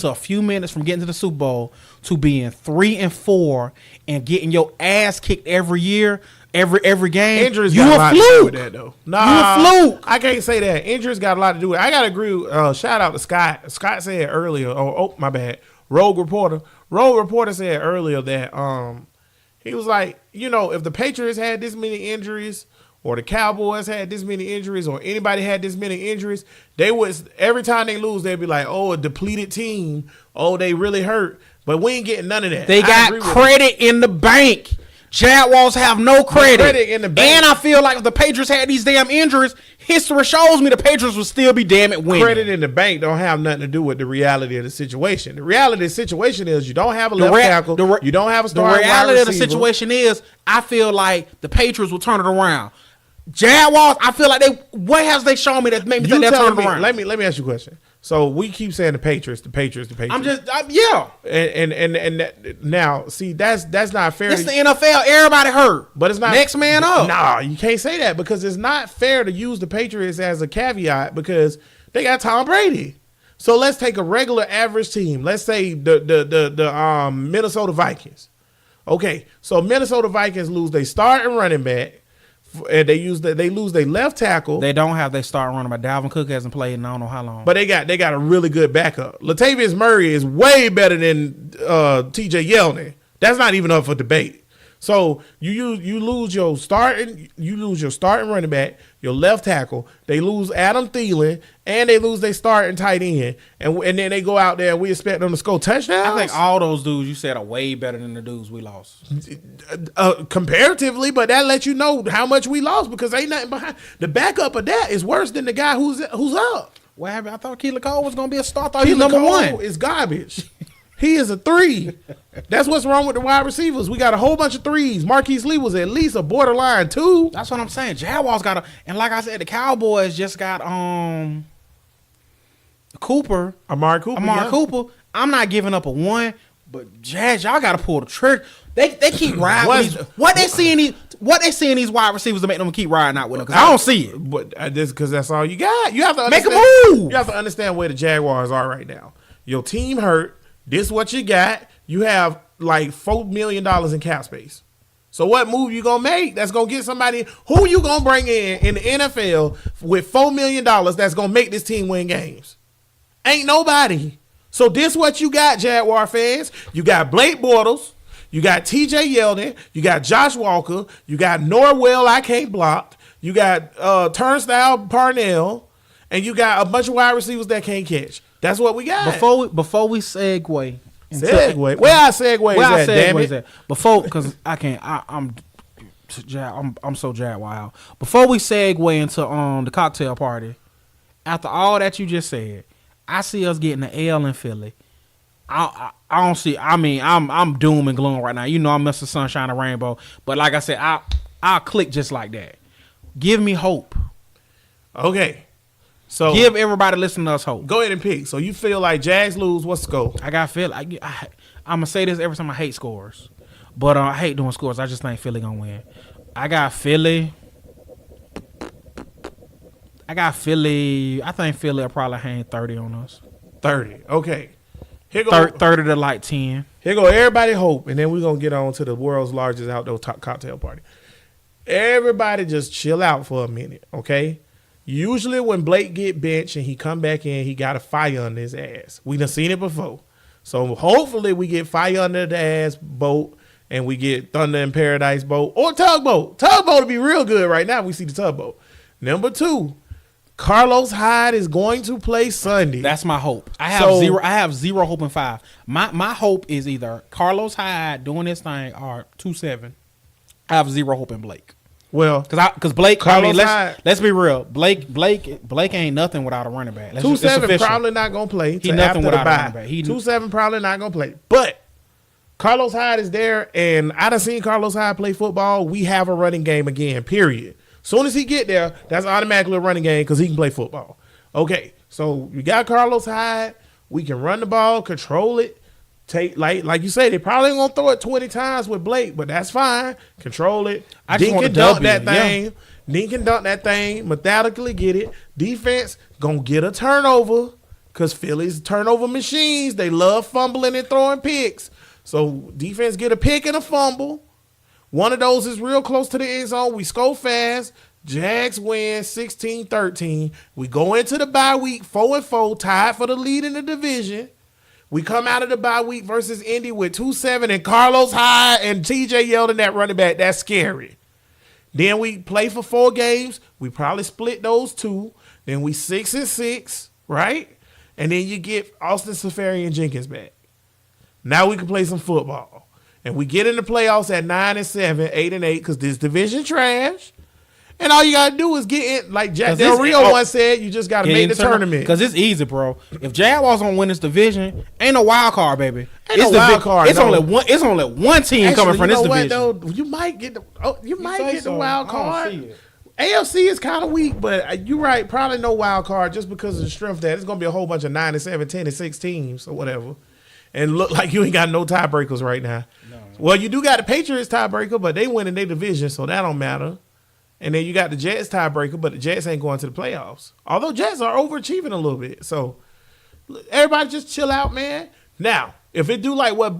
a few minutes from getting to the Super Bowl to being 3-4 and getting your ass kicked every year, every game.
Injuries
you
got a
a
lot
fluke.
to do with that though. Nah,
you a fluke.
I can't say that. Injuries got a lot to do with it. I gotta agree. Shout out to Scott. Scott said earlier. Oh, my bad. Rogue Reporter said earlier that he was like, if the Patriots had this many injuries, or the Cowboys had this many injuries, or anybody had this many injuries, they would every time they lose, they'd be like, "Oh, a depleted team. Oh, they really hurt." But we ain't getting none of that.
They got credit in the bank. Jaguars have no credit
in the bank.
And I feel like if the Patriots had these damn injuries, history shows me the Patriots would still be damn it winning.
Credit in the bank don't have nothing to do with the reality of the situation. The reality of the situation is you don't have a left tackle. You don't have a starting
The reality
wide
of the situation is I feel like the Patriots will turn it around. Jaguars, I feel like what has they shown me that made me think they'll turn it around?
Let me ask you a question. So we keep saying the Patriots.
Yeah.
And now, see, that's not fair.
It's the NFL. Everybody hurt.
But it's not.
Next man up.
Nah, you can't say that because it's not fair to use the Patriots as a caveat because they got Tom Brady. So let's take a regular average team. Let's say the Minnesota Vikings. Okay, so Minnesota Vikings lose their starting running back. And they lose their left tackle.
They don't have their start running back. Dalvin Cook hasn't played in I don't know how long.
But they got a really good backup. Latavius Murray is way better than TJ Yeldon. That's not even up for debate. So you lose your starting running back, your left tackle. They lose Adam Thielen, and they lose their starting tight end, and then they go out there and we expect them to score touchdowns.
I think all those dudes you said are way better than the dudes we lost.
Comparatively, but that lets you know how much we lost because ain't nothing behind. The backup of that is worse than the guy who's up.
What happened? I thought Keelan Cole was gonna be a star. I thought he was number one.
Is garbage. He is a 3. That's what's wrong with the wide receivers. We got a whole bunch of 3s. Marquise Lee was at least a borderline 2.
That's what I'm saying. Jaguars got and like I said, the Cowboys just got Cooper.
Amari Cooper.
I'm not giving up a 1, but Jags, y'all gotta pull the trigger. They keep riding. What they see in these wide receivers to make them keep riding out with them? Because I don't see it.
But this because that's all you got. You have to
make a move.
You have to understand where the Jaguars are right now. Your team hurt. This what you got. You have like $4 million in cap space. So what move you gonna make that's gonna get somebody who you gonna bring in the NFL with $4 million that's gonna make this team win games? Ain't nobody. So this what you got, Jaguar fans. You got Blake Bortles, you got TJ Yeldon, you got Josh Walker, you got Norwell I can't block, you got Turnstile Parnell, and you got a bunch of wide receivers that can't catch. That's what we got.
Before we segue.
Where I segue damn it.
Before, because I can't. I'm so Jaguar. Before we segue into the cocktail party, after all that you just said, I see us getting an L in Philly. I don't see. I mean, I'm doom and gloom right now. You know, I'm Mr. Sunshine and Rainbow. But like I said, I'll click just like that. Give me hope.
Okay. So
give everybody listening to us hope.
Go ahead and pick. So you feel like Jags lose? What's the score?
I got Philly. I'm gonna say this every time. I hate scores, but I hate doing scores. I just think Philly gonna win. I got Philly. I think Philly will probably hang 30 on us.
30. Okay. Here go
30 to like 10.
Here go everybody hope, and then we're gonna get on to the world's largest outdoor cocktail party. Everybody just chill out for a minute, okay? Usually when Blake get benched and he come back in, he got a fire under his ass. We done seen it before. So hopefully we get fire under the ass boat and we get Thunder in Paradise boat or tugboat. Tugboat would be real good right now if we see the tugboat. Number 2, Carlos Hyde is going to play Sunday.
That's my hope. I have zero hope in 5. My hope is either Carlos Hyde doing this thing or 2-7. I have zero hope in Blake.
Well,
because Blake, let's be real. Blake ain't nothing without a running back.
2-7 probably not gonna play.
He nothing without a running back.
2-7 probably not gonna play. But Carlos Hyde is there, and I done seen Carlos Hyde play football. We have a running game again. Period. Soon as he get there, that's automatically a running game because he can play football. Okay, so you got Carlos Hyde. We can run the ball, control it. Take like you say, they probably ain't gonna throw it 20 times with Blake, but that's fine. Control it. Dink can dunk that thing. Dink can dunk that thing. Methodically get it. Defense gonna get a turnover because Philly's turnover machines. They love fumbling and throwing picks. So defense get a pick and a fumble. One of those is real close to the end zone. We score fast. Jags win 16-13. We go into the bye week 4-4, tied for the lead in the division. We come out of the bye week versus Indy with 2-7 and Carlos Hyde and TJ Yeldon that running back. That's scary. Then we play for 4 games. We probably split those 2. Then we 6-6, right? And then you get Austin Seferian-Jenkins back. Now we can play some football. And we get in the playoffs at 9-7, 8-8 because this division trash. And all you got to do is get in, like Jack Del Rio once said, you just got to make the tournament.
Because it's easy, bro. If Jaguars don't win this division, ain't no wild card, baby.
Ain't no wild card.
It's only one team coming from this division.
Though? You might get the wild card. AFC is kind of weak, but you're right. Probably no wild card just because of the strength that it's going to be a whole bunch of 9-7, 10-6 teams or whatever. And look like you ain't got no tiebreakers right now. No. Well, you do got the Patriots tiebreaker, but they win in their division, so that don't matter. And then you got the Jets tiebreaker, but the Jets ain't going to the playoffs. Although Jets are overachieving a little bit. So everybody just chill out, man. Now, if it do like what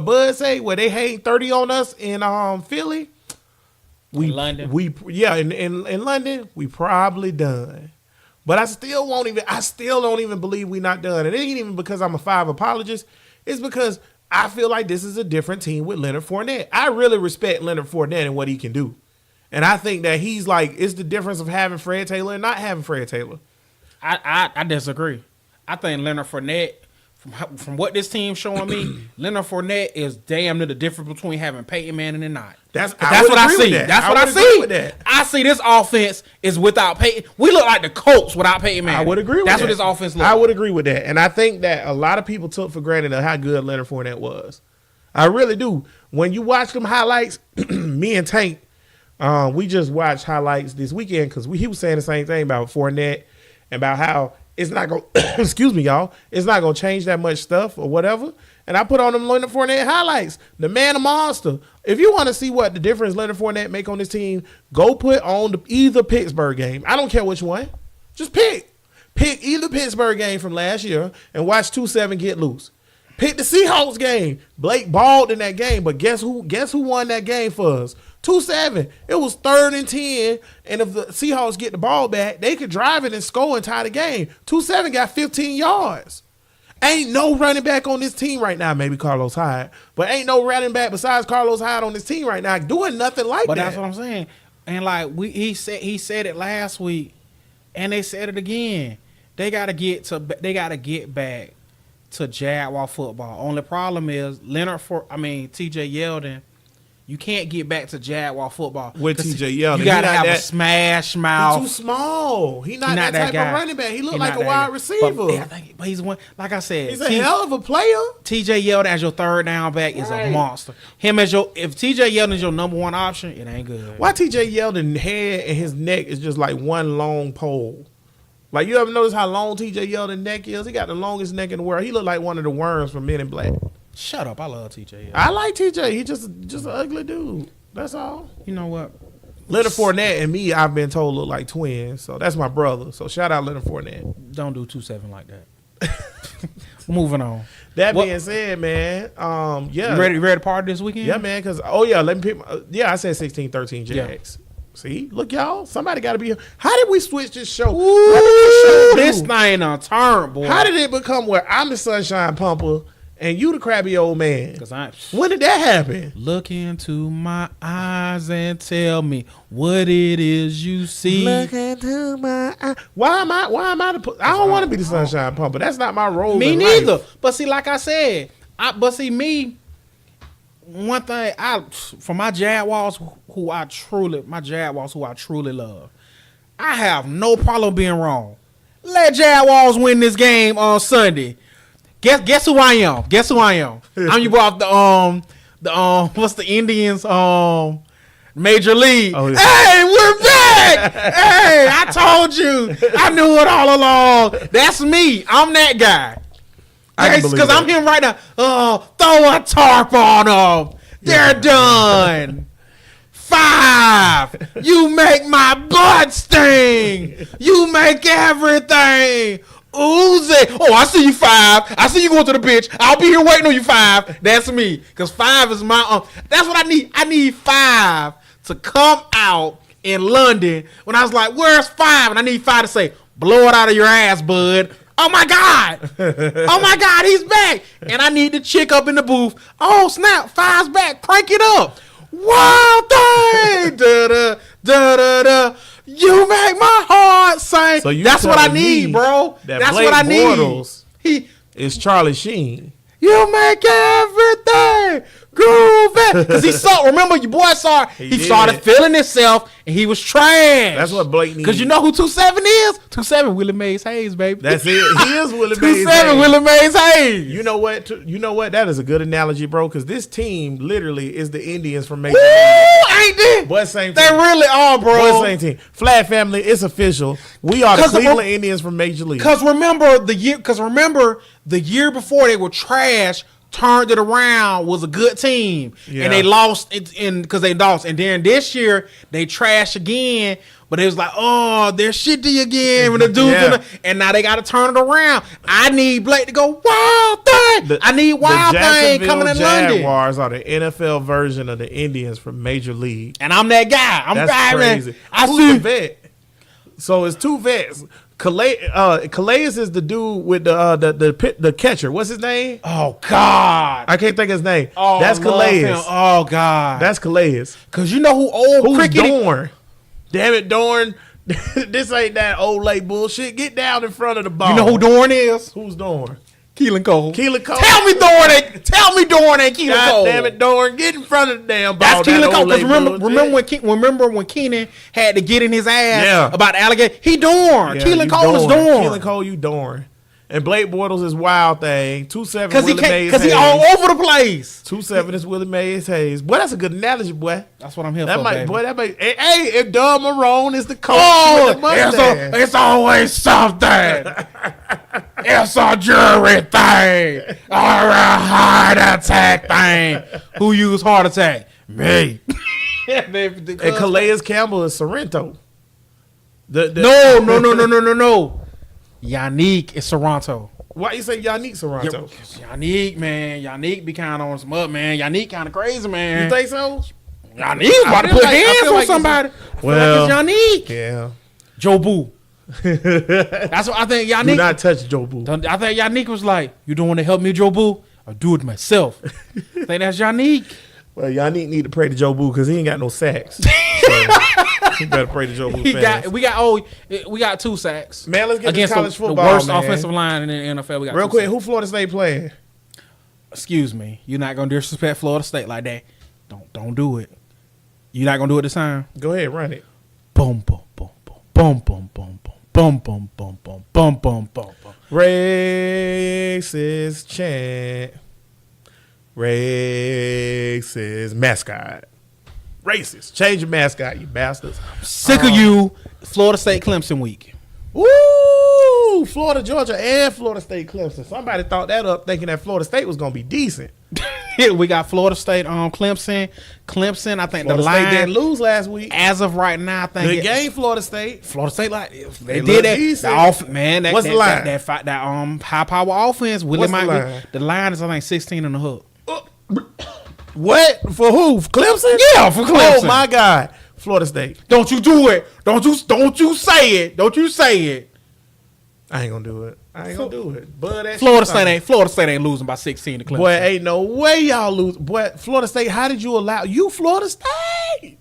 Bud say, where they hang 30 on us in Philly,
in London,
in London, we probably done. But I still don't even believe we not done. And it ain't even because I'm a 5 apologist. It's because I feel like this is a different team with Leonard Fournette. I really respect Leonard Fournette and what he can do. And I think that he's like, it's the difference of having Fred Taylor and not having Fred Taylor.
I disagree. I think Leonard Fournette, from what this team's showing me, Leonard Fournette is damn near the difference between having Peyton Manning and not.
That's
what I see. That's what I see. I see this offense is without Peyton. We look like the Colts without Peyton Manning.
I would agree with
that. That's
that.
what this offense looks like.
I would agree with that. And I think that a lot of people took for granted how good Leonard Fournette was. I really do. When you watch them highlights, me and Tank, we just watched highlights this weekend because he was saying the same thing about Fournette and about how it's not going to, excuse me, y'all, it's not going to change that much stuff or whatever. And I put on them Leonard Fournette highlights. The man, a monster. If you want to see what the difference Leonard Fournette make on this team, go put on either Pittsburgh game. I don't care which one. Just pick. Pick either Pittsburgh game from last year and watch 2-7 get loose. Pick the Seahawks game. Blake balled in that game, but guess who won that game for us? 2-7. It was 3rd and 10, and if the Seahawks get the ball back, they could drive it and score and tie the game. 2-7 got 15 yards. Ain't no running back on this team right now. Maybe Carlos Hyde, but ain't no running back besides Carlos Hyde on this team right now doing nothing like that.
But that's what I'm saying. And like he said it last week, and they said it again. They gotta get back to Jaguar football. Only problem is T.J. Yeldon. You can't get back to Jaguar football
with T.J. Yeldon.
You gotta have a smash mouth.
He's too small. He's not that type of running back. He look like a wide receiver.
But he's one. Like I said,
he's a hell of a player.
T.J. Yeldon as your third down back is a monster. If T.J. Yeldon is your number one option, it ain't good.
Why T.J. Yeldon head and his neck is just like one long pole? Like, you ever notice how long T.J. Yeldon's neck is? He got the longest neck in the world. He look like one of the worms from Men in Black.
Shut up. I love T.J.
I like T.J. He just an ugly dude. That's all.
You know what?
Leonard Fournette and me, I've been told, look like twins. So that's my brother. So shout out Leonard Fournette.
Don't do 2-7 like that. Moving on.
That being said, man, yeah.
You ready to party this weekend?
Yeah, man, because, let me pick I said 16-13 Jags. Yeah. See, look, y'all, somebody got to be here. How did we switch this show?
This thing on turn, boy.
How did it become where I'm the sunshine pumper and you the crabby old man? When did that happen?
Look into my eyes and tell me what it is you see.
Look into my eyes. Why am I I don't want to be the sunshine pumper. That's not my role.
Me neither. Life. But see, like I said, one thing for my Jaguars who I truly love, I have no problem being wrong. Let Jaguars win this game on Sunday. Guess who I am? I'm you brought the what's the Indians Major League. Oh, yeah. Hey, we're back. Hey, I told you. I knew it all along. That's me. I'm that guy. Because I'm him right now. Throw a tarp on them. They're done. 5. You make my butt sting. You make everything. Uzi. Oh, I see you 5. I see you going to the bench. I'll be here waiting on you 5. That's me. Because 5 is my that's what I need. I need 5 to come out in London when I was like, where's 5? And I need 5 to say, blow it out of your ass, bud. Oh my God! Oh my God, he's back! And I need the chick up in the booth. Oh snap! 5's back. Crank it up. Wild thing. Da da da da da. You make my heart sing. So that's what I need, bro. That's what I need.
Bortles is Charlie Sheen.
You make everything groovy. Because he saw, remember your boy saw, he started feeling himself and he was trash.
That's what Blake needs.
Because you know who 2-7 is? 2-7 Willie Mays Hayes, baby.
That's it. He is Willie Mays Hayes.
2-7 Willie Mays Hayes.
You know what? That is a good analogy, bro, because this team literally is the Indians from Major League.
Ain't they?
But same team.
They really are, bro.
But same team. Flat family, it's official. We are the Cleveland Indians from Major League.
Because remember the year before they were trash, turned it around, was a good team, and they lost because they lost. And then this year they trashed again, but it was like, oh, they're shitty again when the dudes, and now they got to turn it around. I need Blake to go wild thing. I need wild thing coming in London.
The Jaguars are the NFL version of the Indians from Major League,
and I'm that guy.
That's crazy. Who's the vet? So it's 2 vets. Calais is the dude with the catcher. What's his name?
Oh God,
I can't think of his name.
oh,
That's
love
Calais.
him. Oh God,
That's Calais.
because you know who old
Who's
cricket.
Dorn? Damn it, Dorn. This ain't that old late bullshit. Get down in front of the ball.
You know who Dorn is?
Who's Dorn?
Keelan Cole.
Keelan Cole.
Tell me Dorn ain't Keelan
God
Cole.
damn it, Dorn. Get in front of the damn ball.
That's
That
Keelan
old
Cole.
late
Because
bullshit.
remember when Keenan had to get in his ass
Yeah.
about the alligator? He Dorn.
Yeah,
Keelan
you
Cole is Dorn.
Keelan Cole, you Dorn. And Blake Bortles is Wild Thing. 2-7
Because
Willie Mays
he all
Hayes.
over the place.
2-7 is Willie Mays Hayes. Boy, that's a good analogy, boy.
That's what I'm here
That
for,
might,
baby.
boy, that might. Hey, if Doug Marone is the coach,
Oh,
with the mustache.
it's always something. It's a jury thing or a heart attack thing. Who used heart attack? Me.
And Calais Campbell is Sorrento.
No. Yannick is Toronto.
Why you say Yannick Sorrento?
Yannick, man. Yannick be kind of on some up, man. Yannick kind of crazy, man.
You think so?
Yannick about to
feel
put
like- I
hands
feel
on
like
somebody. I feel
Well,
like it's Yannick.
Yeah.
Joe Boo. That's what I think
Do
Yannick.
not touch Joe Boo.
I think Yannick was like, "You don't want to help me, Joe Boo? I'll do it myself." I think that's Yannick.
Well, Yannick need to pray to Joe Boo because he ain't got no sacks. So, you better pray to Joe Boo fast.
We got 2 sacks.
Man, let's get
against
to college
the
football,
worst
man.
offensive line in the NFL. We got
Real
2
quick,
sacks.
who Florida State playing?
Excuse me, you're not gonna disrespect Florida State like that. Don't do it. You're not gonna do it this time.
Go ahead, run it.
Boom, boom, boom, boom, boom, boom, boom, boom, boom, boom, boom, boom, boom, boom, boom.
Racist chant. Racist mascot. Racist. Change your mascot, you bastards.
Sick of you, Florida State Clemson week.
Woo! Florida, Georgia, and Florida State Clemson. Somebody thought that up thinking that Florida State was going to be decent.
We got Florida State Clemson. Clemson, I think
Florida
the
State
line
didn't lose last week.
as of right now, I think
Good game, Florida State.
Florida State like they
look
did that.
decent.
Man,
What's the line?
That high power offense. Willie
What's the
might
line?
the line is I think 16 and a hook.
What? For who? Clemson?
Yeah, for Clemson.
Oh, my God. Florida State.
Don't you do it. Don't you say it. Don't you say it.
I ain't going to do it. I ain't going to do it. But that
Florida
shit
State ain't losing by 16 to Clemson.
Boy, ain't no way y'all lose. Boy, Florida State, how did you allow you Florida State?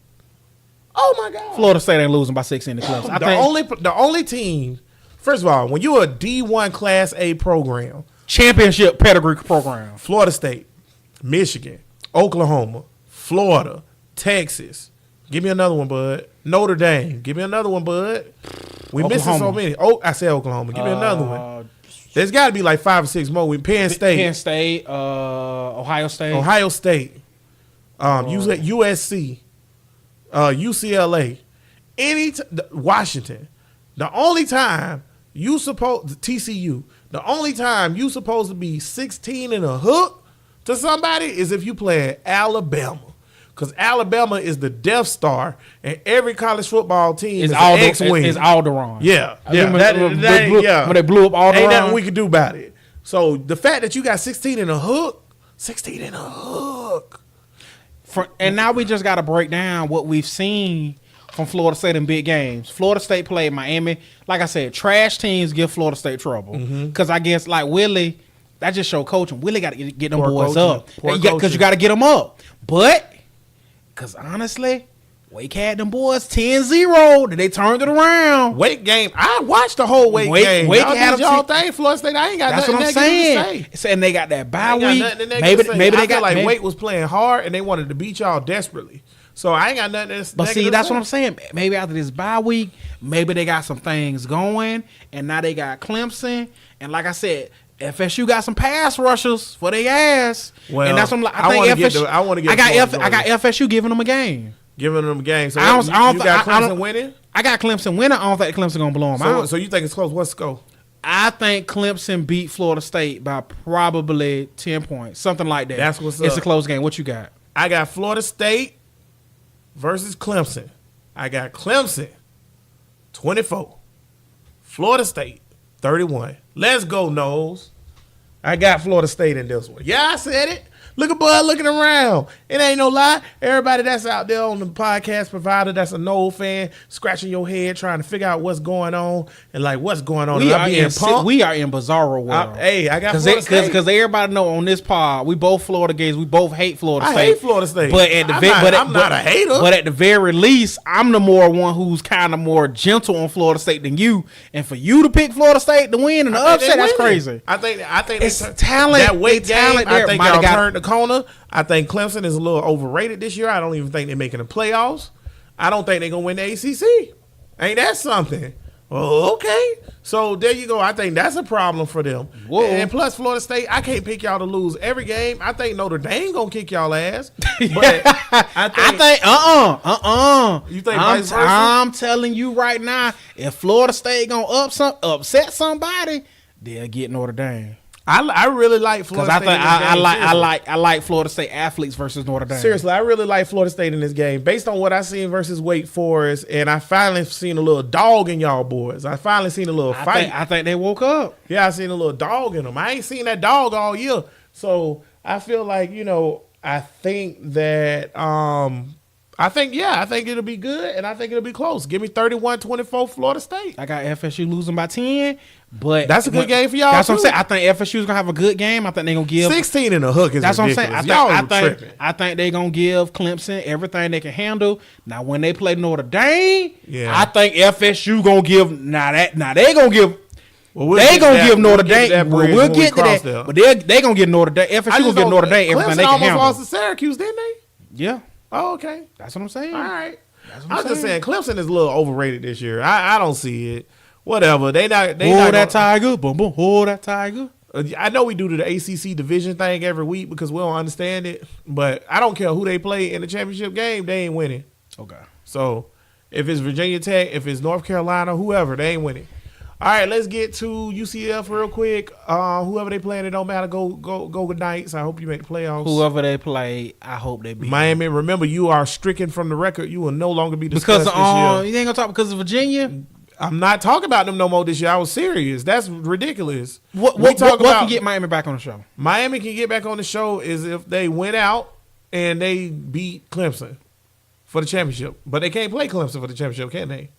Oh my God.
Florida State ain't losing by 16 to Clemson.
The only team, first of all, when you're a D1 Class A program,
championship pedigree program.
Florida State, Michigan, Oklahoma, Florida, Texas. Give me another one, bud. Notre Dame. Give me another one, bud. We missing so many. Oh, I said Oklahoma. Give me another one. There's got to be like 5 or 6 more. We Penn State,
Ohio State,
USC, UCLA, Washington. The only time TCU. The only time you supposed to be 16 and a hook to somebody is if you play Alabama. Because Alabama is the Death Star, and every college football team is an X-wing.
It's Alderaan.
Yeah.
When they blew up Alderaan.
Ain't nothing we can do about it. So the fact that you got 16 and a hook.
And now we just got to break down what we've seen from Florida State in big games. Florida State played Miami. Like I said, trash teams give Florida State trouble. Because I guess like Willie, that just show coaching. Willie got to get them boys up. Because you got to get them up. But, because honestly, Wake had them boys 10-0. Then they turned it around.
Wake game. I watched the whole Wake game.
Wake
y'all
had
did y'all thing. Florida State. I ain't got
That's
nothing
what I'm
saying.
And they got that bye week.
Maybe they got like Wake was playing hard and they wanted to beat y'all desperately. So I ain't got nothing.
But see, that's what I'm saying. Maybe after this bye week, maybe they got some things going, and now they got Clemson. And like I said, FSU got some pass rushers for their ass.
Well,
and that's what
I want to get.
I got FSU giving them a game.
Giving them a game. So
I don't,
you got Clemson winning?
I got Clemson winning. I don't think Clemson going to blow them out.
So you think it's close? What's the score?
I think Clemson beat Florida State by probably 10 points. Something like that.
That's what's up.
It's a close game. What you got?
I got Florida State versus Clemson. I got Clemson 24. Florida State 31. Let's go, Noles. I got Florida State in this one. Yeah, I said it. Look at Bud looking around. It ain't no lie. Everybody that's out there on the podcast provider that's a Noel fan, scratching your head, trying to figure out what's going on and like what's going on.
We are in bizarro world.
I got Florida State.
Because everybody know on this pod, we both Florida gays. We both hate Florida State.
I hate Florida State.
But at the
I'm not a hater.
But at the very least, I'm the more one who's kind of more gentle on Florida State than you. And for you to pick Florida State to win and the upset, that's crazy.
I think
it's talent.
That weight
talent
game,
there.
I think y'all turned the corner. I think Clemson is a little overrated this year. I don't even think they're making the playoffs. I don't think they're going to win the ACC. Ain't that something? Well, okay. So there you go. I think that's a problem for them.
Whoa.
And plus, Florida State, I can't pick y'all to lose every game. I think Notre Dame going to kick y'all ass. But I think You think vice versa?
I'm telling you right now, if Florida State going to upset somebody, they'll get Notre Dame.
I really like Florida State.
Because I like Florida State athletes versus Notre Dame.
Seriously, I really like Florida State in this game. Based on what I seen versus Wake Forest, and I finally seen a little dog in y'all boys. I finally seen a little fight.
I think they woke up.
Yeah, I seen a little dog in them. I ain't seen that dog all year. So I feel like, I think that I think it'll be good, and I think it'll be close. Give me 31-24 Florida State.
I got FSU losing by 10, but
that's a good game for y'all.
That's
too.
what I'm saying. I think FSU's gonna have a good game. I think they're gonna give
16 in the hook. Is
that's
ridiculous.
What I'm saying. I think they're gonna give Clemson everything they can handle. Now, when they play Notre Dame, I think FSU gonna give. Now they gonna give. They gonna give Notre Dame. We'll get to that. But they gonna give Notre Dame. FSU gonna give Notre Dame everything they can handle.
Clemson almost lost to Syracuse, didn't they?
Yeah.
Oh, okay.
That's what I'm saying.
All right. I'm just saying Clemson is a little overrated this year. I don't see it. Whatever. They not
that tiger. Boom, boom. Hold that tiger.
I know we do the ACC division thing every week because we don't understand it. But I don't care who they play in the championship game. They ain't winning.
Okay.
So if it's Virginia Tech, if it's North Carolina, whoever, they ain't winning. All right, let's get to UCF real quick. Whoever they playing, it don't matter. Go good Knights. I hope you make the playoffs.
Whoever they play, I hope they beat
Miami. Remember, you are stricken from the record. You will no longer be discussed this year.
You ain't gonna talk because of Virginia.
I'm not talking about them no more this year. I was serious. That's ridiculous.
What can get Miami back on the show?
Miami can get back on the show is if they went out and they beat Clemson for the championship. But they can't play Clemson for the championship, can they?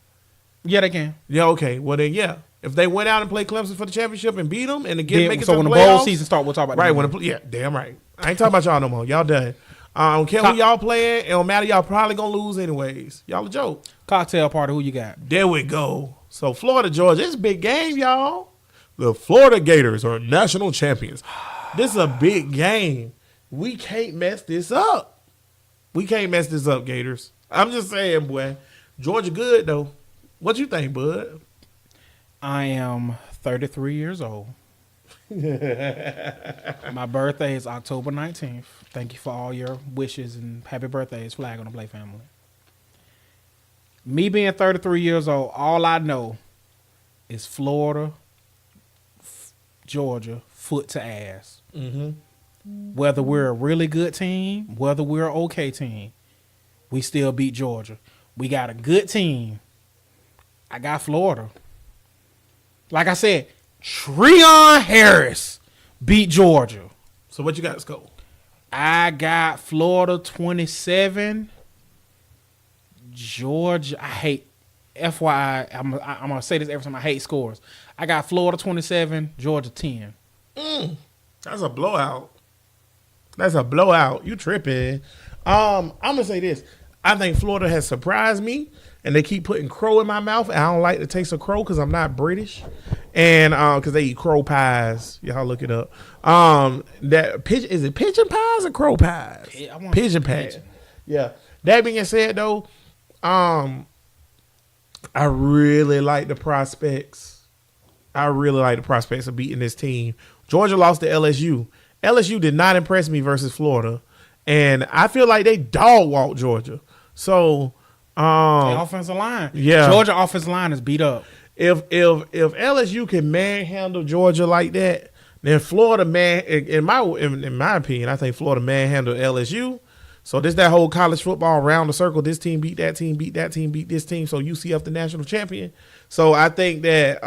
Yeah, they can.
Yeah, okay. Well, then, yeah. If they went out and played Clemson for the championship and beat them and again make it to the playoffs.
So when the bowl season starts, we'll talk about
that. Right. Damn right. I ain't talking about y'all no more. Y'all done. I don't care who y'all playing. It don't matter. Y'all probably going to lose anyways. Y'all a joke.
Cocktail party. Who you got?
There we go. So Florida, Georgia. It's a big game, y'all. The Florida Gators are national champions. This is a big game. We can't mess this up. We can't mess this up, Gators. I'm just saying, boy. Georgia good, though. What you think, bud?
I am 33 years old. My birthday is October 19th. Thank you for all your wishes and happy birthdays, Flag on the Play family. Me being 33 years old, all I know is Florida, Georgia, foot to ass.
Mm-hmm.
Whether we're a really good team, whether we're an okay team, we still beat Georgia. We got a good team. I got Florida. Like I said, Treon Harris beat Georgia.
So what you got, Sco?
I got Florida 27. Georgia, I hate, FYI, I'm going to say this every time, I hate scores. I got Florida 27, Georgia 10.
That's a blowout. That's a blowout. You tripping. I'm going to say this. I think Florida has surprised me, and they keep putting crow in my mouth. And I don't like the taste of crow because I'm not British, and because they eat crow pies. Y'all look it up. Is it pigeon pies or crow pies? Pigeon pies. Yeah. That being said, though, I really like the prospects. I really like the prospects of beating this team. Georgia lost to LSU. LSU did not impress me versus Florida, and I feel like they dog walked Georgia. So,
the offensive line, Georgia offensive line is beat up.
If LSU can manhandle Georgia like that, then Florida in my opinion, I think Florida manhandled LSU. So this that whole college football around the circle. This team beat that team, beat that team, beat this team. So UCF the national champion. So I think that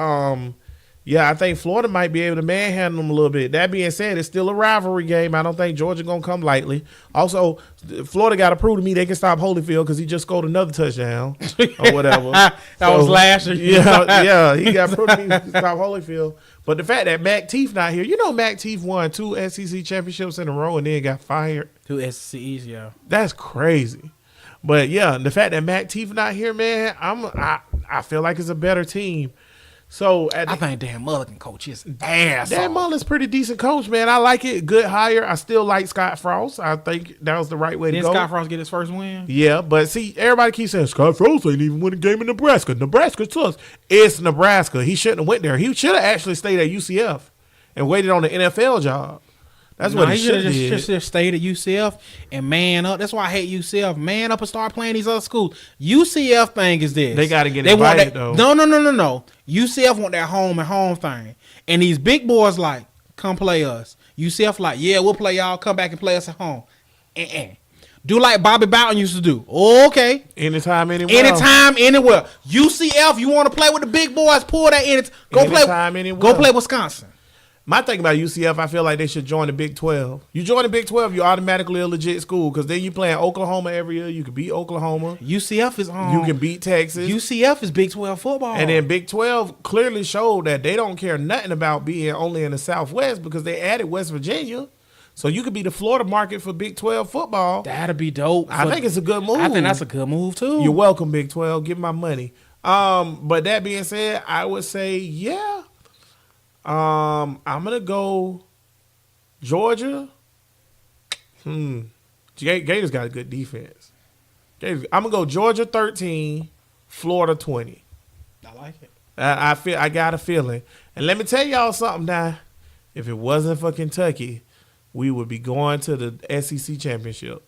Yeah, I think Florida might be able to manhandle them a little bit. That being said, it's still a rivalry game. I don't think Georgia going to come lightly. Also, Florida got to prove to me they can stop Holyfield because he just scored another touchdown or whatever.
that was last year.
Yeah, he got to prove to me he can stop Holyfield. But the fact that Mac Teeth not here, Mac Teeth won 2 SEC championships in a row and then got fired.
2 SECs, yeah.
That's crazy. But yeah, the fact that Mac Teeth not here, man, I feel like it's a better team. So
I think Dan Mullen can coach his ass
Dan
off.
Mullen's pretty decent coach, man. I like it. Good hire. I still like Scott Frost. I think that was the right way to go.
Didn't Scott Frost get his first win?
Yeah, but see, everybody keeps saying Scott Frost ain't even win a game in Nebraska. Nebraska sucks. It's Nebraska. He shouldn't have went there. He should have actually stayed at UCF and waited on the NFL job. That's what he should have did.
Just stayed at UCF and man up. That's why I hate UCF. Man up and start playing these other schools. UCF thing is this.
They got to get invited, though.
No. UCF want that home and home thing. And these big boys like, come play us. UCF like, yeah, we'll play y'all. Come back and play us at home. Do like Bobby Bowden used to do. Okay.
Anytime, anywhere.
Anytime, anywhere. UCF, you want to play with the big boys, pull that in.
Anytime, anywhere.
Go play Wisconsin.
My thing about UCF, I feel like they should join the Big 12. You join the Big 12, you're automatically a legit school because then you playing Oklahoma every year. You can beat Oklahoma.
UCF is on.
You can beat Texas.
UCF is Big 12 football.
And then Big 12 clearly showed that they don't care nothing about being only in the Southwest because they added West Virginia. So you could be the Florida market for Big 12 football.
That'd be dope.
I think it's a good move.
I think that's a good move too.
You're welcome, Big 12. Give my money. But that being said, I would say, yeah. I'm gonna go Georgia. Gators got a good defense. I'm gonna go Georgia 13, Florida 20.
I like it.
I got a feeling. And let me tell y'all something now. If it wasn't for Kentucky, we would be going to the SEC championship.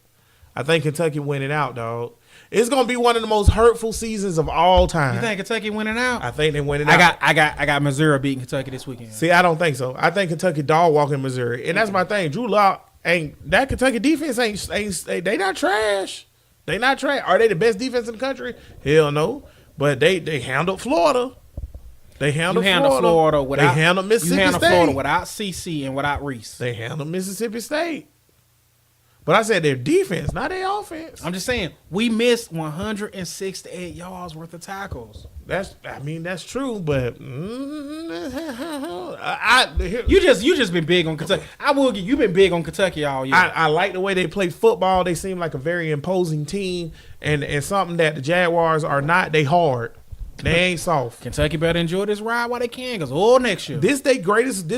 I think Kentucky winning out, dog. It's gonna be one of the most hurtful seasons of all time.
You think Kentucky winning out?
I think they winning out.
I got Missouri beating Kentucky this weekend.
See, I don't think so. I think Kentucky dog walking Missouri, and that's my thing. Drew Lock ain't that Kentucky defense ain't they not trash. They not trash. Are they the best defense in the country? Hell no. But they handled Florida. They handled Florida
without.
They handled Mississippi
you handled
State.
Florida without CC and without Reese.
They handled Mississippi State. But I said their defense, not their offense.
I'm just saying we missed 168 yards worth of tackles.
That's true, but
you just been big on Kentucky. I will give you've been big on Kentucky all year.
I like the way they play football. They seem like a very imposing team, and something that the Jaguars are not. They hard. They ain't soft.
Kentucky better enjoy this ride while they can, because next year.
This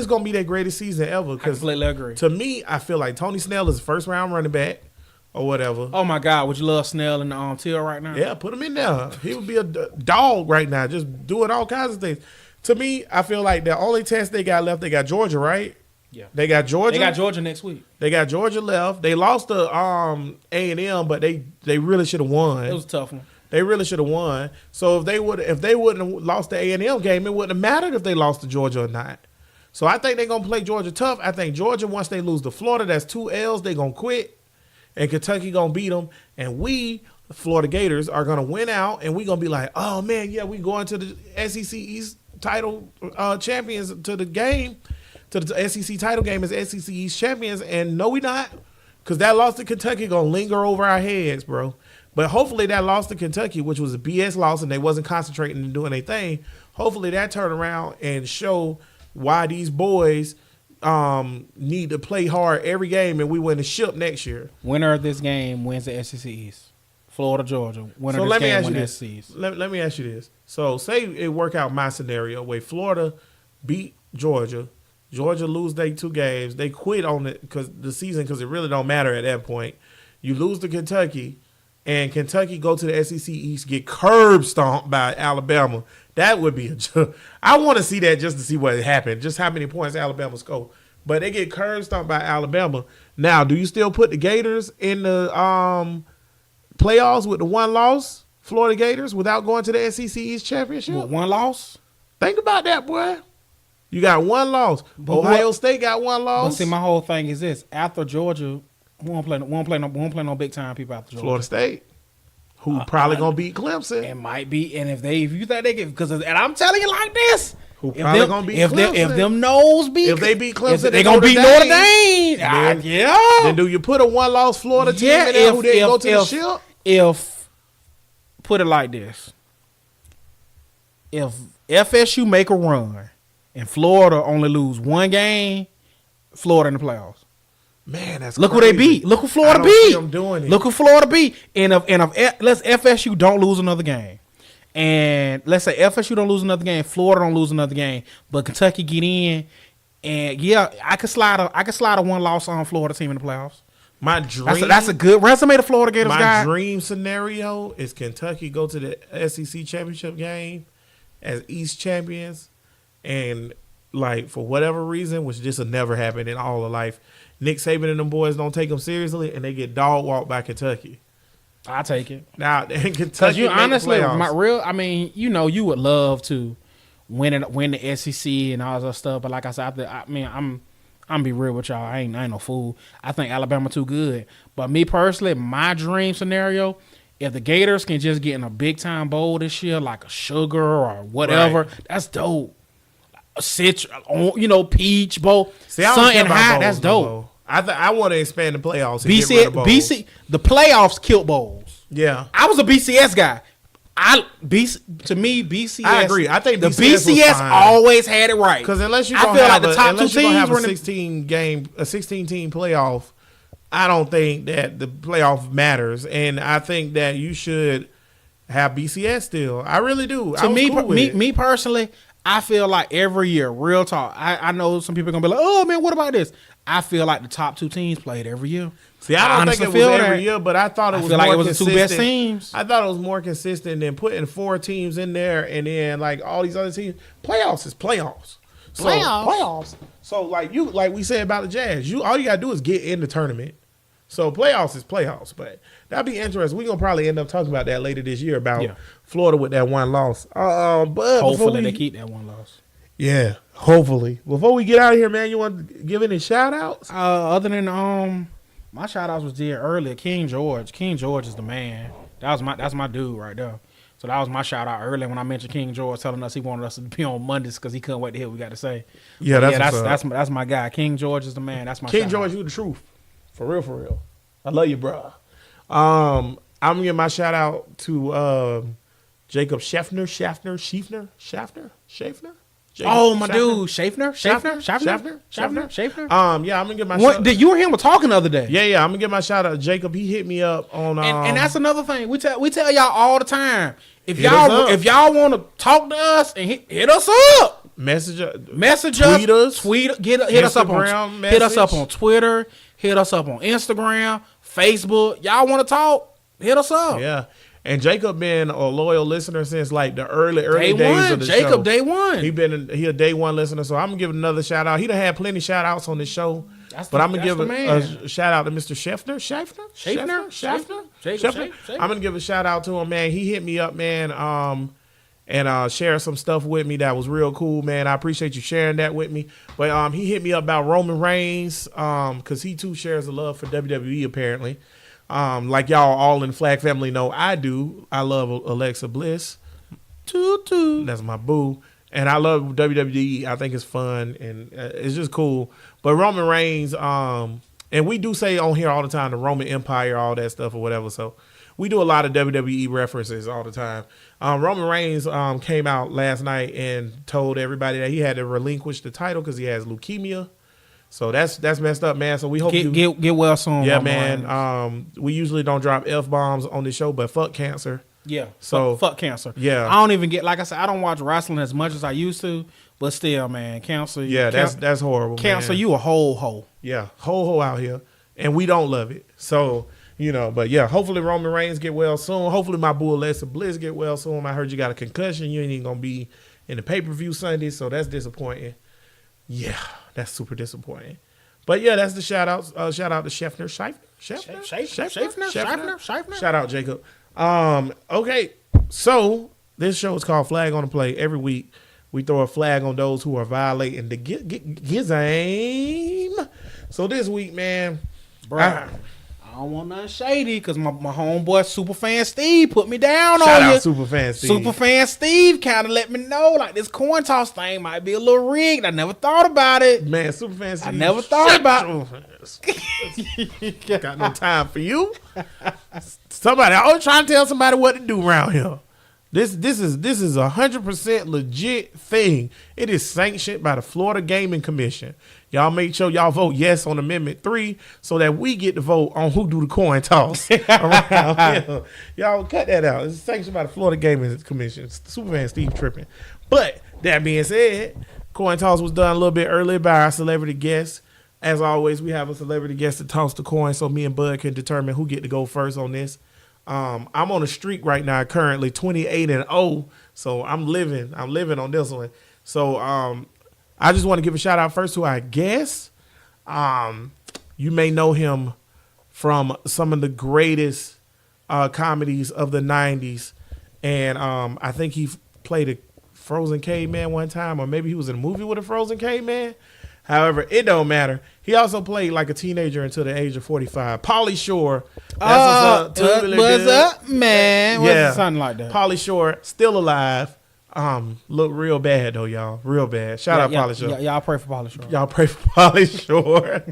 gonna be their greatest season ever.
I completely agree.
To me, I feel like Tony Snell is a first round running back or whatever.
Oh my God, would you love Snell in the Teal right now?
Yeah, put him in there. He would be a dog right now, just doing all kinds of things. To me, I feel like the only test they got left, they got Georgia, right?
Yeah.
They got Georgia.
They got Georgia next week.
They got Georgia left. They lost to A&M, but they really should have won.
It was a tough one. They
really should have won. So if they wouldn't have lost the A&M game, it wouldn't have mattered if they lost to Georgia or not. So I think they're gonna play Georgia tough. I think Georgia, once they lose to Florida, that's 2 L's. They're gonna quit, and Kentucky gonna beat them. And we, the Florida Gators, are gonna win out, and we gonna be like, oh man, yeah, we going to the SEC East title champions to the game, to the SEC title game as SEC East champions. And no, we not, because that loss to Kentucky gonna linger over our heads, bro. But hopefully that loss to Kentucky, which was a BS loss and they wasn't concentrating and doing anything, hopefully that turn around and show why these boys need to play hard every game and we win the ship next year.
Winner of this game wins the SEC East. Florida, Georgia. Winner of this game wins the SEC East.
Let me ask you this. So say it work out my scenario where Florida beat Georgia. Georgia lose their 2 games. They quit on it because it really don't matter at that point. You lose to Kentucky. And Kentucky go to the SEC East, get curb stomped by Alabama. That would be I want to see that just to see what happened, just how many points Alabama scored. But they get curb stomped by Alabama. Now, do you still put the Gators in the playoffs with the 1 loss, Florida Gators, without going to the SEC East championship?
With 1 loss?
Think about that, boy. You got 1 loss. Ohio State got 1 loss.
But see, my whole thing is this: after Georgia. We won't play no big time people after Georgia.
Florida State, who probably gonna beat Clemson.
It might be, and if you think they get, and I'm telling you like this,
Who probably gonna beat Clemson.
If them Noles beat,
if they beat Clemson,
they gonna beat Notre Dame.
Then do you put a 1-loss Florida team in there who didn't go to the ship?
If put it like this, if FSU make a run and Florida only lose one game, Florida in the playoffs.
Man, that's
look
crazy.
who they beat. Look who Florida beat. Look who Florida beat. And if let's FSU don't lose another game. And let's say FSU don't lose another game, Florida don't lose another game, but Kentucky get in, and yeah, I could slide a 1-loss on Florida team in the playoffs.
My dream.
That's a good resume the Florida Gators got.
My dream scenario is Kentucky go to the SEC championship game as East champions, and like for whatever reason, which this will never happen in all of life, Nick Saban and them boys don't take them seriously, and they get dog walked by Kentucky.
I take it.
Now, in Kentucky,
you honestly, you would love to win the SEC and all that stuff. But like I said, I'm be real with y'all. I ain't no fool. I think Alabama too good. But me personally, my dream scenario, if the Gators can just get in a big time bowl this year, like a Sugar or whatever, that's dope. A Peach Bowl, something high, that's dope.
I want to expand the playoffs. And
BC,
get rid of bowls.
BC, the playoffs killed bowls.
Yeah,
I was a BCS guy. To me, BCS.
I agree. I think
the BCS always had it right.
Because unless you're gonna have a 16 team playoff, I don't think that the playoff matters. And I think that you should have BCS still. I really do.
To me personally, I feel like every year, real talk. I know some people are gonna be like, "Oh man, what about this?" I feel like the top 2 teams played every year.
See, I don't think it was every year, but I thought it was more
like it was
consistent.
The 2 best teams.
I thought it was more consistent than putting 4 teams in there and then like all these other teams. Playoffs is playoffs. Playoffs. So like we said about the Jazz, all you gotta do is get in the tournament. So playoffs is playoffs, but that'd be interesting. We're gonna probably end up talking about that later this year about Florida with that 1 loss. But
hopefully they keep that 1 loss.
Yeah, hopefully. Before we get out of here, man, you want to give any shout outs?
Other than my shout outs was did earlier. King George. King George is the man. That's my dude right there. So that was my shout out earlier when I mentioned King George telling us he wanted us to be on Mondays because he couldn't wait to hear what we got to say.
Yeah,
that's my guy. King George is the man. That's my
King George, you the truth. For real. I love you, bro. I'm gonna give my shout out to Jacob Schaffner.
Oh, my dude, Schaffner.
Yeah, I'm gonna give my shout out.
You and him were talking the other day.
Yeah, I'm gonna give my shout out to Jacob. He hit me up on
and that's another thing. We tell y'all all the time. If y'all want to talk to us and hit us up.
Message us,
hit us up on Twitter, hit us up on Instagram, Facebook. Y'all want to talk? Hit us up.
Yeah. And Jacob been a loyal listener since like the early days of the show.
Jacob, day one.
He a day one listener, so I'm gonna give another shout out. He done had plenty shout outs on this show, but I'm gonna give a shout out to Mr. Schaffner. I'm gonna give a shout out to him, man. He hit me up, man, and shared some stuff with me that was real cool, man. I appreciate you sharing that with me. But he hit me up about Roman Reigns, because he too shares a love for WWE apparently. Like y'all all in the Flag family know I do. I love Alexa Bliss. That's my boo. And I love WWE. I think it's fun and it's just cool. But Roman Reigns, and we do say on here all the time the Roman Empire, all that stuff or whatever. So we do a lot of WWE references all the time. Roman Reigns came out last night and told everybody that he had to relinquish the title because he has leukemia. So that's messed up, man. So we hope
get well soon.
Yeah, man. We usually don't drop F-bombs on this show, but fuck cancer.
Yeah.
So
fuck cancer.
Yeah.
I don't even like I said, I don't watch wrestling as much as I used to, but still, man, cancer.
Yeah, that's horrible.
Cancer,
man.
You a whole.
Yeah, whole out here, and we don't love it. So but yeah, hopefully Roman Reigns get well soon. Hopefully my boo Alexa Bliss get well soon. I heard you got a concussion. You ain't even gonna be in the pay-per-view Sunday, so that's disappointing. Yeah, that's super disappointing. But yeah, that's the shout outs. Shout out to Schaffner. Shout out Jacob. Okay, so this show is called Flag on the Play. Every week we throw a flag on those who are violating the game. So this week, man,
bro, I don't want nothing shady because my homeboy Superfan Steve put me down
Shout
on
out
you.
Superfan Steve.
Superfan Steve kind of let me know like this coin toss thing might be a little rigged. I never thought about it.
Man, Superfan Steve.
I never thought about it.
Got no time for you. Somebody always trying to tell somebody what to do around here. This is 100% legit thing. It is sanctioned by the Florida Gaming Commission. Y'all make sure y'all vote yes on Amendment 3 so that we get to vote on who do the coin toss around here. Y'all cut that out. It's sanctioned by the Florida Gaming Commission. Superman Steve tripping. But that being said, coin toss was done a little bit earlier by our celebrity guest. As always, we have a celebrity guest to toss the coin so me and Bud can determine who get to go first on this. I'm on a streak right now, currently 28-0. So I'm living on this one. So I just want to give a shout out first to our guest. You may know him from some of the greatest comedies of the 90s. And I think he played a Frozen Caveman one time, or maybe he was in a movie with a Frozen Caveman. However, it don't matter. He also played like a teenager until the age of 45. Pauly Shore.
What's up, man?
Yeah.
Something like that.
Pauly Shore, still alive. Look real bad though, y'all. Real bad. Shout out Pauly Shore.
Y'all pray for Pauly Shore.
Y'all pray for Pauly Shore.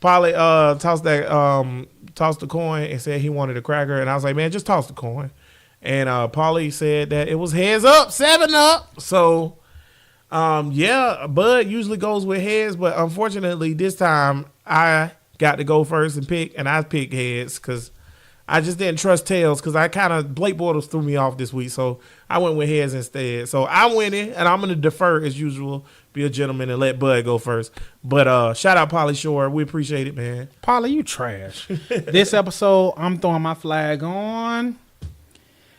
Pauly tossed the coin and said he wanted a cracker, and I was like, man, just toss the coin. And Pauly said that it was heads up, 7-up. So Bud usually goes with heads, but unfortunately this time I got to go first and pick, and I picked heads because I just didn't trust tails because Blake Bortles threw me off this week, so I went with heads instead. So I'm winning, and I'm going to defer as usual, be a gentleman, and let Bud go first. But shout out Pauly Shore. We appreciate it, man.
Pauly, you trash. This episode, I'm throwing my flag on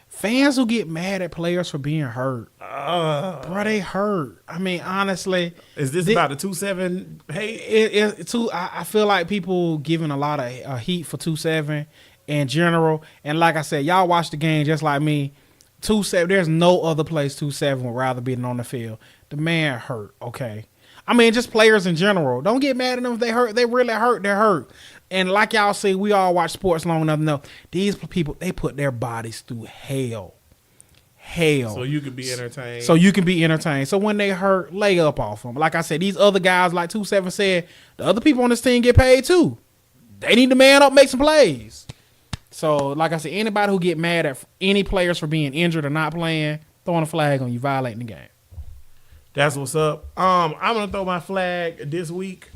fans who get mad at players for being hurt. Bro, they hurt. I mean, honestly.
Is this about the 2-7 hate?
I feel like people giving a lot of heat for 2-7 in general. And like I said, y'all watch the game just like me. 2-7, there's no other place 2-7 would rather be than on the field. The man hurt, okay? I mean, just players in general. Don't get mad at them if they hurt. They really hurt. They're hurt. And like y'all see, we all watch sports long enough to know these people, they put their bodies through hell.
So you can be entertained. So when they hurt, lay up off them. Like I said, these other guys, like 2-7 said, the other people on this team get paid too. They need to man up, make some plays. So like I said, anybody who get mad at any players for being injured or not playing, throwing a flag on you, violating the game. That's what's up. I'm going to throw my flag this week.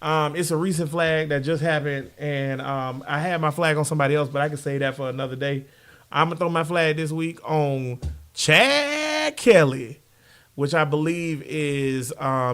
It's a recent flag that just happened, and I had my flag on somebody else, but I can say that for another day. I'm going to throw my flag this week on Chad Kelly, which I believe is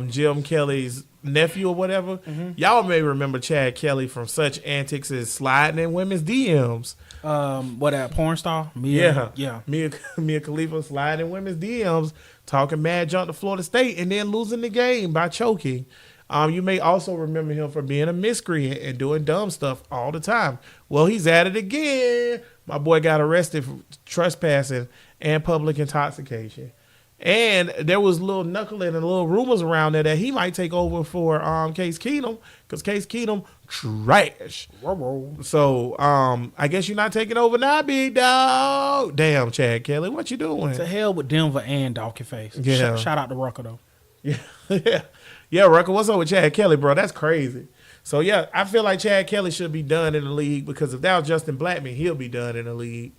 Jim Kelly's nephew or whatever. Mm-hmm. Y'all may remember Chad Kelly from such antics as sliding in women's DMs.
That porn star?
Mia Khalifa sliding in women's DMs, talking mad junk to Florida State, and then losing the game by choking. You may also remember him for being a miscreant and doing dumb stuff all the time. Well, he's at it again. My boy got arrested for trespassing and public intoxication. And there was a little knuckling and little rumors around there that he might take over for Case Keenum, because Case Keenum trash. So I guess you're not taking over now, big dog. Damn, Chad Kelly, what you doing?
To hell with Denver and Donkey Face.
Yeah.
Shout out to Rucker though.
Yeah, Rucker, what's up with Chad Kelly, bro? That's crazy. So yeah, I feel like Chad Kelly should be done in the league, because if that was Justin Blackmon, he'll be done in the league.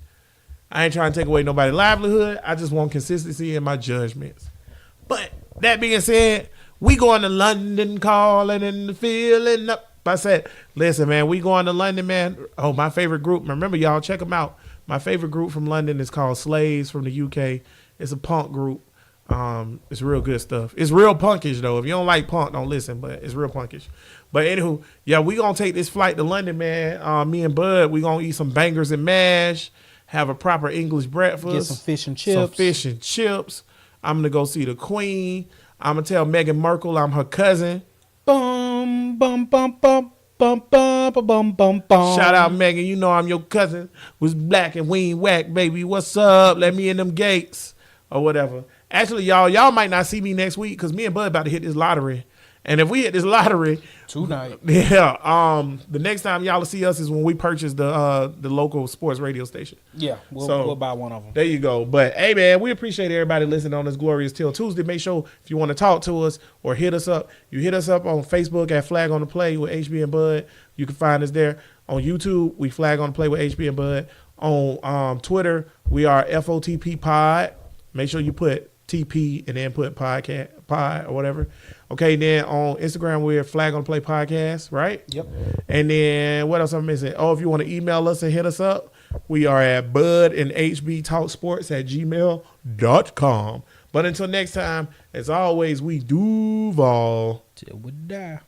I ain't trying to take away nobody's livelihood. I just want consistency in my judgments. But that being said, we going to London, calling and feeling up. I said, listen, man, we going to London, man. Oh, my favorite group. Remember, y'all, check them out. My favorite group from London is called Slaves from the UK. It's a punk group. It's real good stuff. It's real punkish, though. If you don't like punk, don't listen, but it's real punkish. But anywho, yeah, we going to take this flight to London, man. Me and Bud, we going to eat some bangers and mash. Have a proper English breakfast.
Get some fish and chips.
I'm going to go see the Queen. I'm going to tell Meghan Markle I'm her cousin.
Bum, bum, bum, bum, bum, bum, bum, bum, bum.
Shout out, Meghan. You know I'm your cousin. Was black and we ain't whack, baby. What's up? Let me in them gates. Or whatever. Actually, y'all might not see me next week, because me and Bud about to hit this lottery. And if we hit this lottery
tonight,
the next time y'all will see us is when we purchase the local sports radio station.
Yeah, we'll buy one of them.
There you go. But hey, man, we appreciate everybody listening on this glorious Till Tuesday. Make sure if you want to talk to us or hit us up, you hit us up on Facebook at Flag on the Play with HB and Bud. You can find us there. On YouTube, we Flag on the Play with HB and Bud. On Twitter, we are FOTP Pod. Make sure you put TP and then put podcast pod or whatever. Okay, then on Instagram we're Flag on the Play Podcast, right?
Yep.
And then what else I'm missing? Oh, if you want to email us and hit us up, we are at budandhbtalksports@gmail.com. But until next time, as always, we Duval.
Till we die.